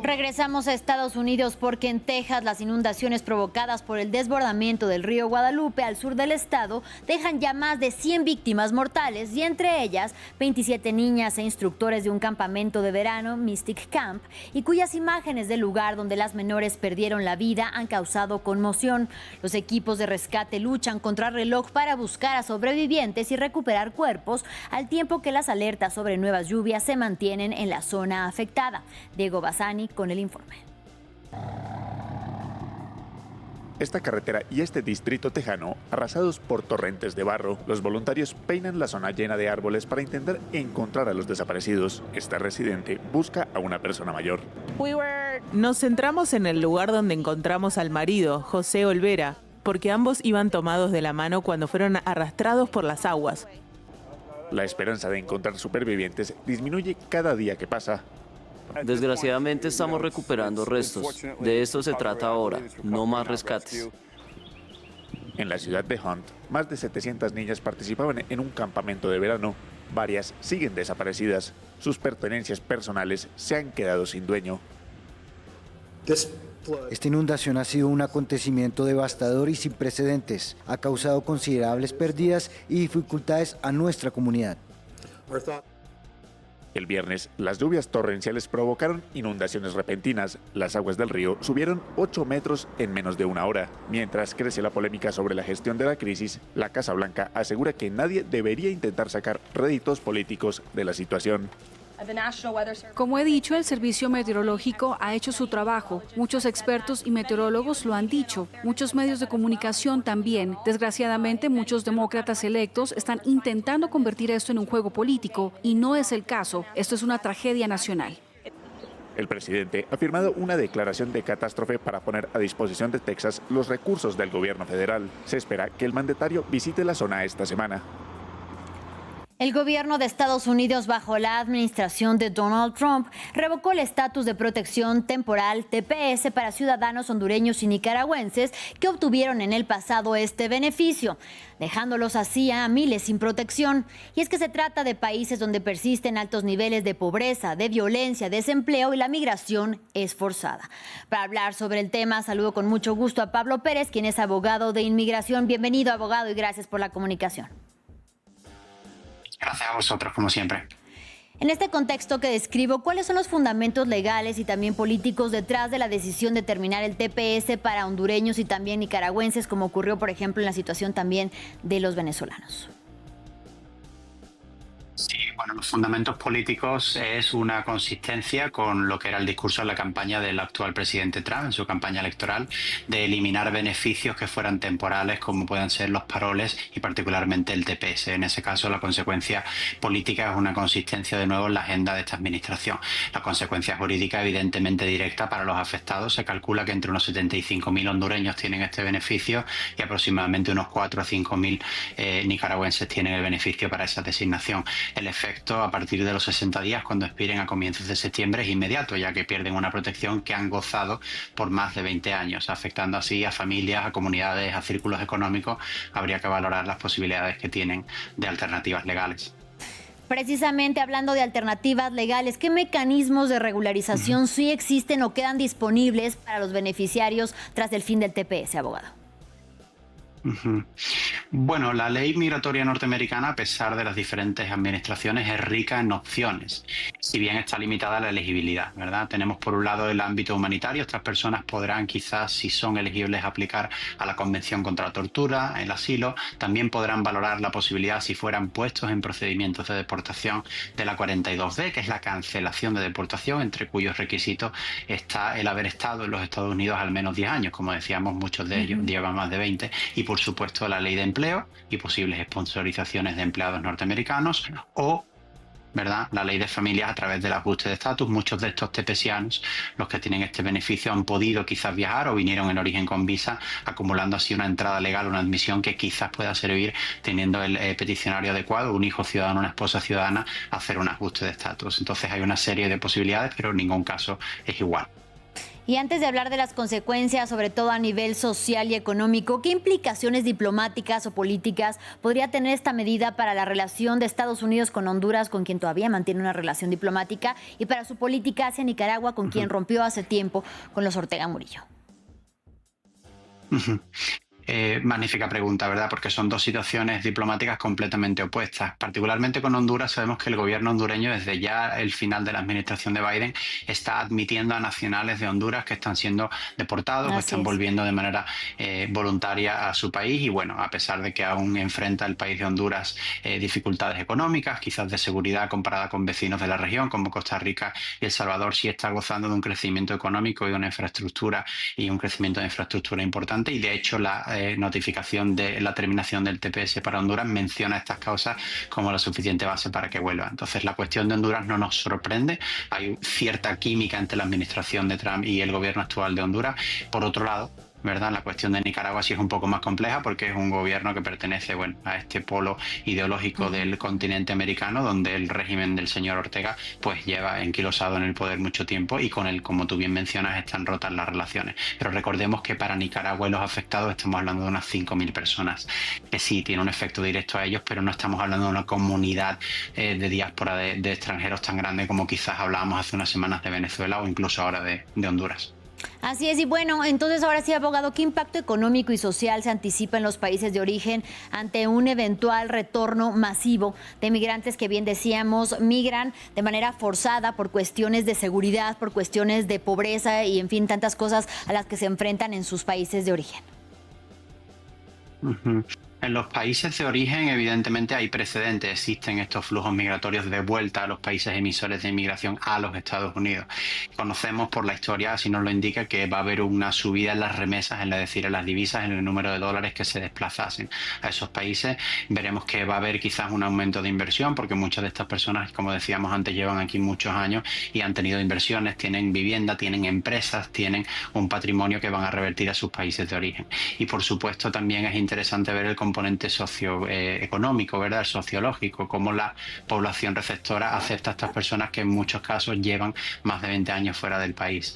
Regresamos a Estados Unidos porque en Texas las inundaciones provocadas por el desbordamiento del río Guadalupe al sur del estado dejan ya más de 100 víctimas mortales y entre ellas 27 niñas e instructores de un campamento de verano, Mystic Camp, y cuyas imágenes del lugar donde las menores perdieron la vida han causado conmoción. Los equipos de rescate luchan contra reloj para buscar a sobrevivientes y recuperar cuerpos al tiempo que las alertas sobre nuevas lluvias se mantienen en la zona afectada. Diego Bassani con el informe. Esta carretera y este distrito tejano, arrasados por torrentes de barro, los voluntarios peinan la zona llena de árboles para intentar encontrar a los desaparecidos. Esta residente busca a una persona mayor. Nos centramos en el lugar donde encontramos al marido, José Olvera, porque ambos iban tomados de la mano cuando fueron arrastrados por las aguas. La esperanza de encontrar supervivientes disminuye cada día que pasa. Desgraciadamente estamos recuperando restos. De esto se trata ahora, no más rescates. En la ciudad de Hunt, más de 700 niñas participaban en un campamento de verano. Varias siguen desaparecidas. Sus pertenencias personales se han quedado sin dueño. Esta inundación ha sido un acontecimiento devastador y sin precedentes. Ha causado considerables pérdidas y dificultades a nuestra comunidad. El viernes, las lluvias torrenciales provocaron inundaciones repentinas. Las aguas del río subieron 8 metros en menos de una hora. Mientras crece la polémica sobre la gestión de la crisis, la Casa Blanca asegura que nadie debería intentar sacar réditos políticos de la situación. Como he dicho, el Servicio Meteorológico ha hecho su trabajo. Muchos expertos y meteorólogos lo han dicho. Muchos medios de comunicación también. Desgraciadamente, muchos demócratas electos están intentando convertir esto en un juego político y no es el caso. Esto es una tragedia nacional. El presidente ha firmado una declaración de catástrofe para poner a disposición de Texas los recursos del gobierno federal. Se espera que el mandatario visite la zona esta semana. El gobierno de Estados Unidos, bajo la administración de Donald Trump, revocó el estatus de protección temporal TPS para ciudadanos hondureños y nicaragüenses que obtuvieron en el pasado este beneficio, dejándolos así a miles sin protección. Y es que se trata de países donde persisten altos niveles de pobreza, de violencia, desempleo y la migración es forzada. Para hablar sobre el tema, saludo con mucho gusto a Pablo Pérez, quien es abogado de inmigración. Bienvenido, abogado, y gracias por la comunicación. Gracias a vosotros, como siempre. En este contexto que describo, ¿cuáles son los fundamentos legales y también políticos detrás de la decisión de terminar el TPS para hondureños y también nicaragüenses, como ocurrió, por ejemplo, en la situación también de los venezolanos? Sí, bueno, los fundamentos políticos es una consistencia con lo que era el discurso en la campaña del actual presidente Trump, en su campaña electoral, de eliminar beneficios que fueran temporales, como puedan ser los paroles y particularmente el TPS. En ese caso, la consecuencia política es una consistencia de nuevo en la agenda de esta administración. La consecuencia jurídica, evidentemente directa para los afectados. Se calcula que entre unos 75.000 hondureños tienen este beneficio y aproximadamente unos 4 a 5.000 nicaragüenses tienen el beneficio para esa designación. El efecto a partir de los 60 días, cuando expiren a comienzos de septiembre, es inmediato, ya que pierden una protección que han gozado por más de 20 años, afectando así a familias, a comunidades, a círculos económicos. Habría que valorar las posibilidades que tienen de alternativas legales. Precisamente hablando de alternativas legales, ¿qué mecanismos de regularización sí existen o quedan disponibles para los beneficiarios tras el fin del TPS, abogado? Bueno, la ley migratoria norteamericana, a pesar de las diferentes administraciones, es rica en opciones, si bien está limitada la elegibilidad, ¿verdad? Tenemos por un lado el ámbito humanitario. Estas personas podrán quizás, si son elegibles, aplicar a la Convención contra la Tortura, el asilo. También podrán valorar la posibilidad, si fueran puestos en procedimientos de deportación, de la 42D, que es la cancelación de deportación, entre cuyos requisitos está el haber estado en los Estados Unidos al menos 10 años. Como decíamos, muchos de ellos llevan más de 20. Y por supuesto la ley de empleo y posibles sponsorizaciones de empleados norteamericanos, o ¿verdad?, la ley de familias a través del ajuste de estatus. Muchos de estos tepesianos, los que tienen este beneficio, han podido quizás viajar o vinieron en origen con visa, acumulando así una entrada legal, una admisión que quizás pueda servir, teniendo el peticionario adecuado, un hijo ciudadano, una esposa ciudadana, a hacer un ajuste de estatus. Entonces hay una serie de posibilidades, pero en ningún caso es igual. Y antes de hablar de las consecuencias, sobre todo a nivel social y económico, ¿qué implicaciones diplomáticas o políticas podría tener esta medida para la relación de Estados Unidos con Honduras, con quien todavía mantiene una relación diplomática, y para su política hacia Nicaragua, con quien rompió hace tiempo con los Ortega Murillo? Magnífica pregunta, ¿verdad? Porque son dos situaciones diplomáticas completamente opuestas. Particularmente con Honduras, sabemos que el gobierno hondureño, desde ya el final de la administración de Biden, está admitiendo a nacionales de Honduras que están siendo deportados o están volviendo de manera voluntaria a su país. Y bueno, a pesar de que aún enfrenta el país de Honduras dificultades económicas, quizás de seguridad comparada con vecinos de la región como Costa Rica y El Salvador, sí está gozando de un crecimiento económico y una infraestructura y un crecimiento de infraestructura importante. Y de hecho la notificación de la terminación del TPS para Honduras menciona estas causas como la suficiente base para que vuelva. Entonces la cuestión de Honduras no nos sorprende. Hay cierta química entre la administración de Trump y el gobierno actual de Honduras. Por otro lado, ¿verdad?, la cuestión de Nicaragua sí es un poco más compleja, porque es un gobierno que pertenece, bueno, a este polo ideológico del continente americano, donde el régimen del señor Ortega pues lleva enquilosado en el poder mucho tiempo, y con él, como tú bien mencionas, están rotas las relaciones. Pero recordemos que para Nicaragua y los afectados estamos hablando de unas 5.000 personas, que sí tiene un efecto directo a ellos, pero no estamos hablando de una comunidad de diáspora de extranjeros tan grande como quizás hablábamos hace unas semanas de Venezuela o incluso ahora de Honduras. Así es, y bueno, entonces ahora sí, abogado, ¿qué impacto económico y social se anticipa en los países de origen ante un eventual retorno masivo de migrantes que, bien decíamos, migran de manera forzada por cuestiones de seguridad, por cuestiones de pobreza y, en fin, tantas cosas a las que se enfrentan en sus países de origen? En los países de origen, evidentemente, hay precedentes. Existen estos flujos migratorios de vuelta a los países emisores de inmigración a los Estados Unidos. Conocemos por la historia, así nos lo indica, que va a haber una subida en las remesas, es decir, en las divisas, en el número de dólares que se desplazasen a esos países. Veremos que va a haber quizás un aumento de inversión, porque muchas de estas personas, como decíamos antes, llevan aquí muchos años y han tenido inversiones, tienen vivienda, tienen empresas, tienen un patrimonio que van a revertir a sus países de origen. Y por supuesto también es interesante ver el comportamiento componente socioeconómico, ¿verdad? Sociológico, cómo la población receptora acepta a estas personas que en muchos casos llevan más de 20 años fuera del país.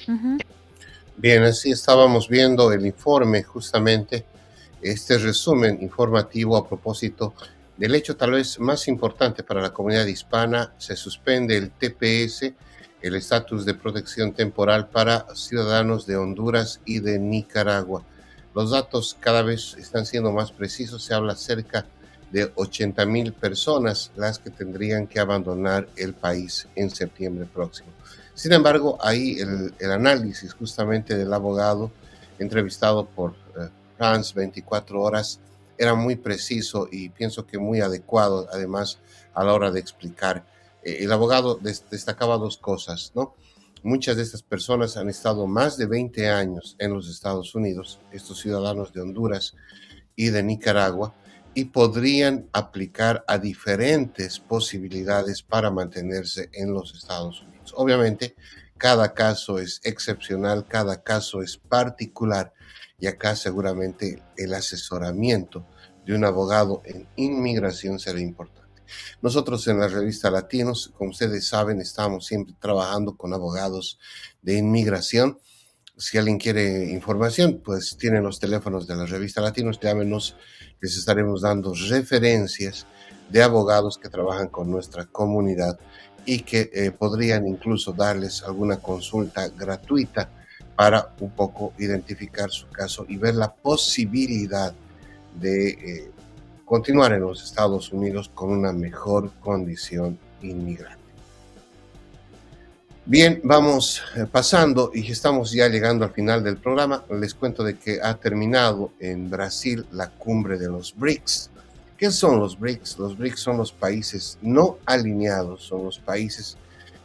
Bien, así estábamos viendo el informe, justamente este resumen informativo a propósito del hecho tal vez más importante para la comunidad hispana. Se suspende el TPS, el estatus de protección temporal para ciudadanos de Honduras y de Nicaragua. Los datos cada vez están siendo más precisos. Se habla cerca de 80,000 personas las que tendrían que abandonar el país en septiembre próximo. Sin embargo, ahí el análisis justamente del abogado entrevistado por France 24 horas era muy preciso y pienso que muy adecuado, además, a la hora de explicar. El abogado destacaba dos cosas, ¿no? Muchas de estas personas han estado más de 20 años en los Estados Unidos, estos ciudadanos de Honduras y de Nicaragua, y podrían aplicar a diferentes posibilidades para mantenerse en los Estados Unidos. Obviamente, cada caso es excepcional, cada caso es particular, y acá seguramente el asesoramiento de un abogado en inmigración será importante. Nosotros en la revista Latinos, como ustedes saben, estamos siempre trabajando con abogados de inmigración. Si alguien quiere información, pues tienen los teléfonos de la revista Latinos, llámenos, les estaremos dando referencias de abogados que trabajan con nuestra comunidad y que podrían incluso darles alguna consulta gratuita para un poco identificar su caso y ver la posibilidad de continuar en los Estados Unidos con una mejor condición inmigrante. Bien, vamos pasando y estamos ya llegando al final del programa. Les cuento de que ha terminado en Brasil la cumbre de los BRICS. ¿Qué son los BRICS? Los BRICS son los países no alineados, son los países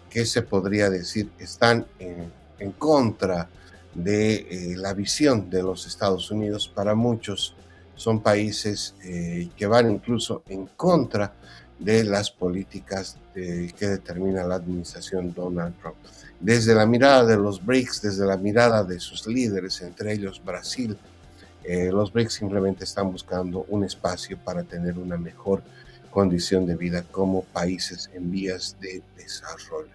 que se podría decir están en contra de la visión de los Estados Unidos. Para muchos son países que van incluso en contra de las políticas que determina la administración Donald Trump. Desde la mirada de los BRICS, desde la mirada de sus líderes, entre ellos Brasil, los BRICS simplemente están buscando un espacio para tener una mejor condición de vida como países en vías de desarrollo.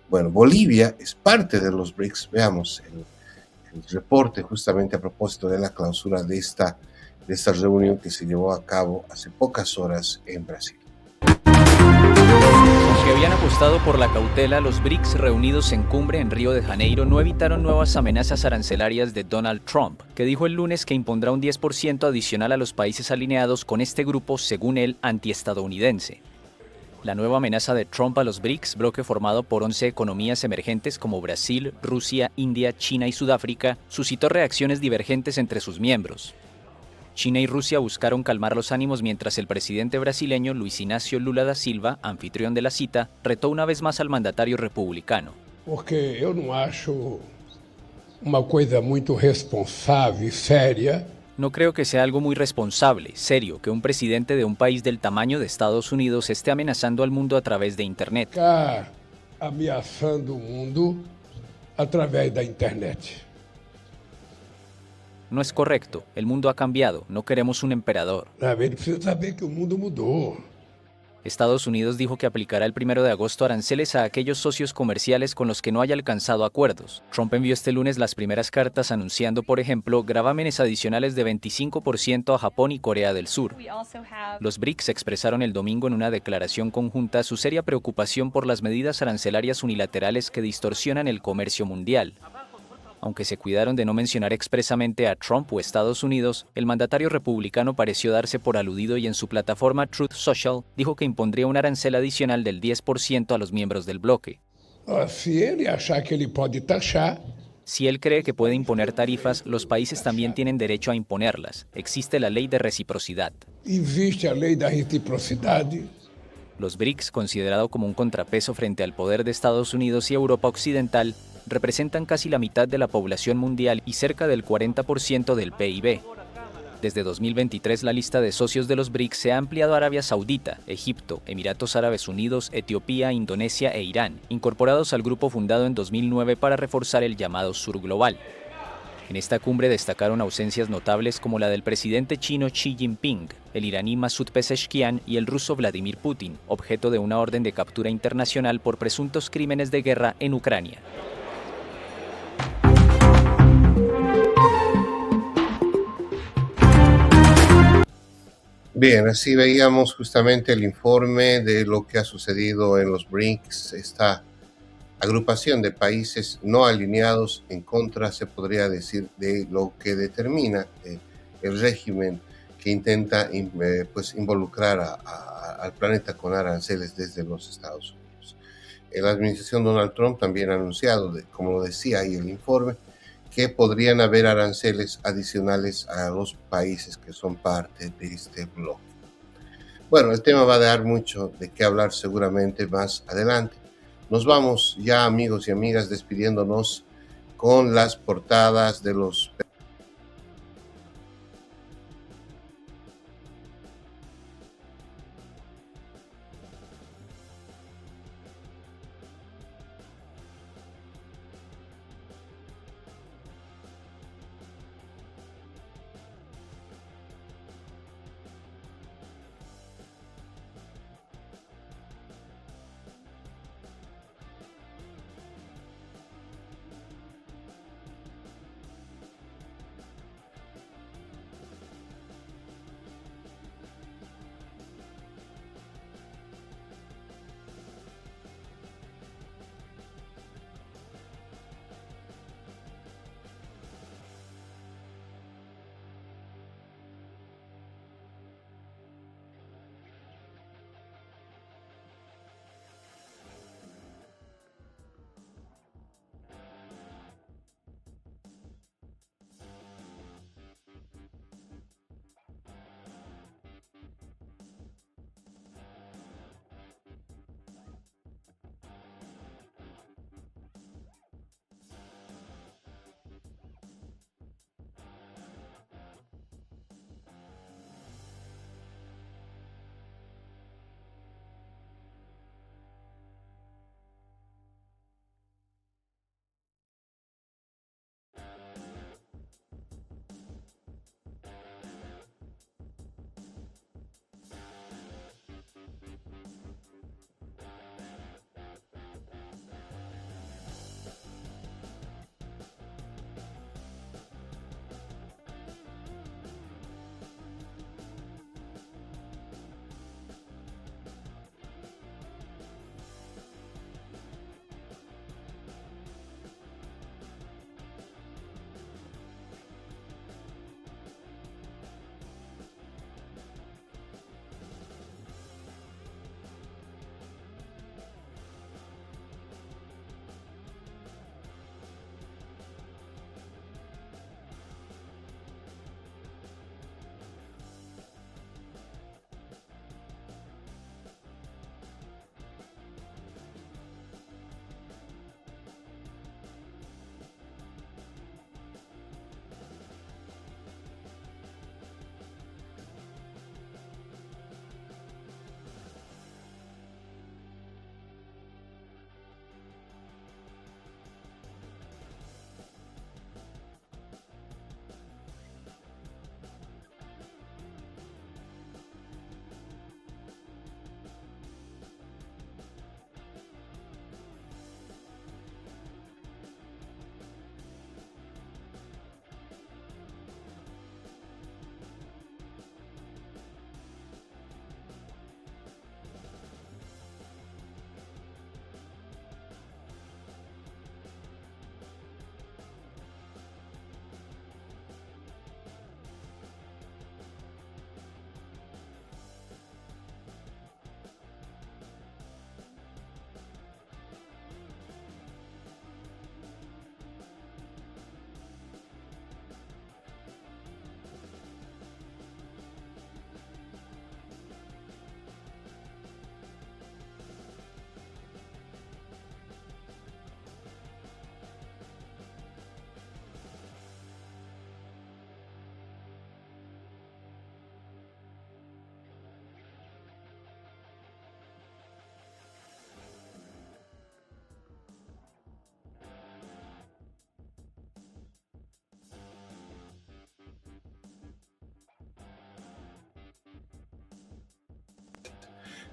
Bueno, Bolivia es parte de los BRICS. Veamos el reporte justamente a propósito de la clausura de esta reunión que se llevó a cabo hace pocas horas en Brasil. Aunque habían apostado por la cautela, los BRICS reunidos en cumbre en Río de Janeiro no evitaron nuevas amenazas arancelarias de Donald Trump, que dijo el lunes que impondrá un 10% adicional a los países alineados con este grupo, según él, antiestadounidense. La nueva amenaza de Trump a los BRICS, bloque formado por 11 economías emergentes como Brasil, Rusia, India, China y Sudáfrica, suscitó reacciones divergentes entre sus miembros. China y Rusia buscaron calmar los ánimos mientras el presidente brasileño Luiz Inácio Lula da Silva, anfitrión de la cita, retó una vez más al mandatario republicano. Porque eu não acho uma coisa muito responsável e séria. No creo que sea algo muy responsable, serio, que un presidente de un país del tamaño de Estados Unidos esté amenazando al mundo a través de Internet. Ficar ameaçando o mundo através da internet. No es correcto, el mundo ha cambiado, no queremos un emperador. Ele precisa saber que o mundo mudou. Estados Unidos dijo que aplicará el 1 de agosto aranceles a aquellos socios comerciales con los que no haya alcanzado acuerdos. Trump envió este lunes las primeras cartas anunciando, por ejemplo, gravámenes adicionales de 25% a Japón y Corea del Sur. Los BRICS expresaron el domingo en una declaración conjunta su seria preocupación por las medidas arancelarias unilaterales que distorsionan el comercio mundial. Aunque se cuidaron de no mencionar expresamente a Trump o Estados Unidos, el mandatario republicano pareció darse por aludido y en su plataforma Truth Social dijo que impondría un arancel adicional del 10% a los miembros del bloque. Si él cree que puede imponer tarifas, los países también tienen derecho a imponerlas. Existe la ley de reciprocidad. Existe a lei da reciprocidade. Los BRICS, considerado como un contrapeso frente al poder de Estados Unidos y Europa Occidental, representan casi la mitad de la población mundial y cerca del 40% del PIB. Desde 2023, la lista de socios de los BRICS se ha ampliado a Arabia Saudita, Egipto, Emiratos Árabes Unidos, Etiopía, Indonesia e Irán, incorporados al grupo fundado en 2009 para reforzar el llamado Sur Global. En esta cumbre destacaron ausencias notables como la del presidente chino Xi Jinping, el iraní Masoud Pezeshkian y el ruso Vladimir Putin, objeto de una orden de captura internacional por presuntos crímenes de guerra en Ucrania. Bien, así veíamos justamente el informe de lo que ha sucedido en los BRICS, esta agrupación de países no alineados en contra, se podría decir, de lo que determina el régimen que intenta pues involucrar al planeta con aranceles desde los Estados Unidos. La administración Donald Trump también ha anunciado, como lo decía ahí el informe, que podrían haber aranceles adicionales a los países que son parte de este bloque. Bueno, el tema va a dar mucho de qué hablar seguramente más adelante. Nos vamos ya, amigos y amigas, despidiéndonos con las portadas de los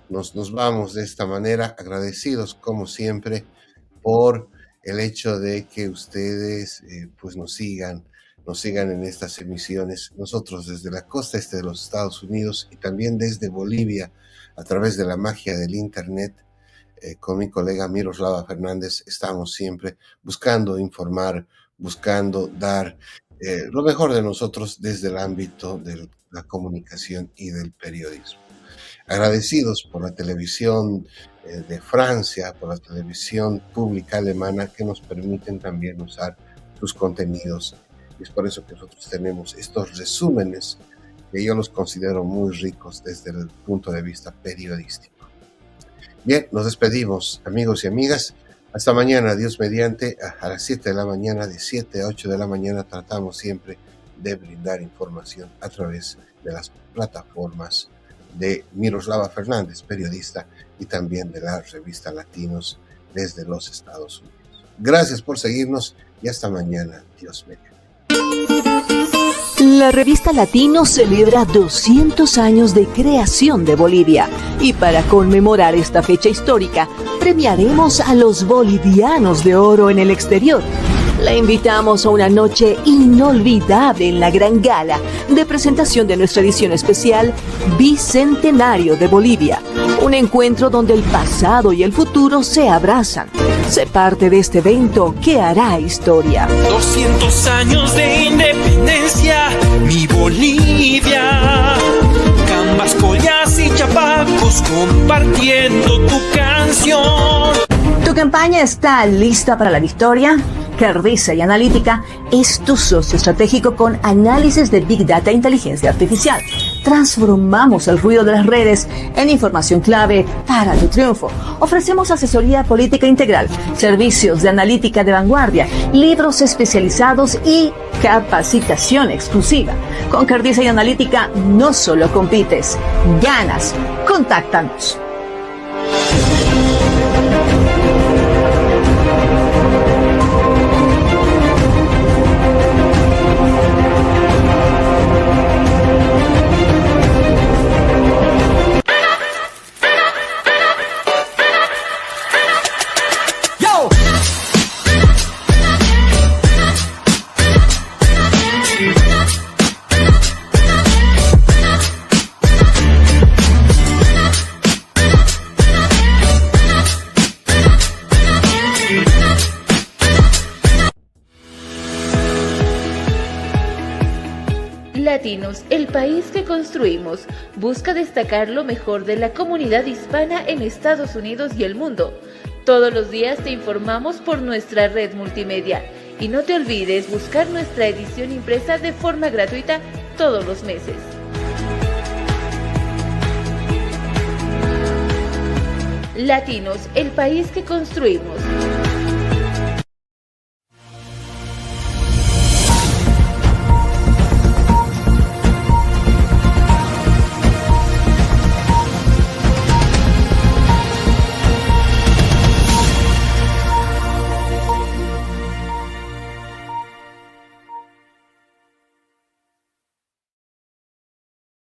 nos vamos de esta manera, agradecidos como siempre por el hecho de que ustedes pues nos sigan en estas emisiones. Nosotros desde la costa este de los Estados Unidos y también desde Bolivia, a través de la magia del Internet, con mi colega Miroslava Fernández, estamos siempre buscando informar, buscando dar lo mejor de nosotros desde el ámbito de la comunicación y del periodismo. Agradecidos por la televisión de Francia, por la televisión pública alemana, que nos permiten también usar sus contenidos. Y es por eso que nosotros tenemos estos resúmenes que yo los considero muy ricos desde el punto de vista periodístico. Bien, nos despedimos, amigos y amigas. Hasta mañana, Dios mediante, a las 7 de la mañana, de 7 a 8 de la mañana, tratamos siempre de brindar información a través de las plataformas de Miroslava Fernández, periodista, y también de la revista Latinos desde los Estados Unidos. Gracias por seguirnos y hasta mañana, Dios mediante. La revista Latinos celebra 200 años de creación de Bolivia y para conmemorar esta fecha histórica, premiaremos a los bolivianos de oro en el exterior. La invitamos a una noche inolvidable en la gran gala de presentación de nuestra edición especial Bicentenario de Bolivia. Un encuentro donde el pasado y el futuro se abrazan. Sé parte de este evento que hará historia. 200 años de independencia, mi Bolivia. Cambas, collas y chapacos compartiendo tu canción. ¿Tu campaña está lista para la victoria? Cardiza y Analítica es tu socio estratégico con análisis de Big Data e inteligencia artificial. Transformamos el ruido de las redes en información clave para tu triunfo. Ofrecemos asesoría política integral, servicios de analítica de vanguardia, libros especializados y capacitación exclusiva. Con Cardiza y Analítica no solo compites, ganas. Contáctanos. Latinos, el país que construimos, busca destacar lo mejor de la comunidad hispana en Estados Unidos y el mundo. Todos los días te informamos por nuestra red multimedia. Y no te olvides buscar nuestra edición impresa de forma gratuita todos los meses. Latinos, el país que construimos.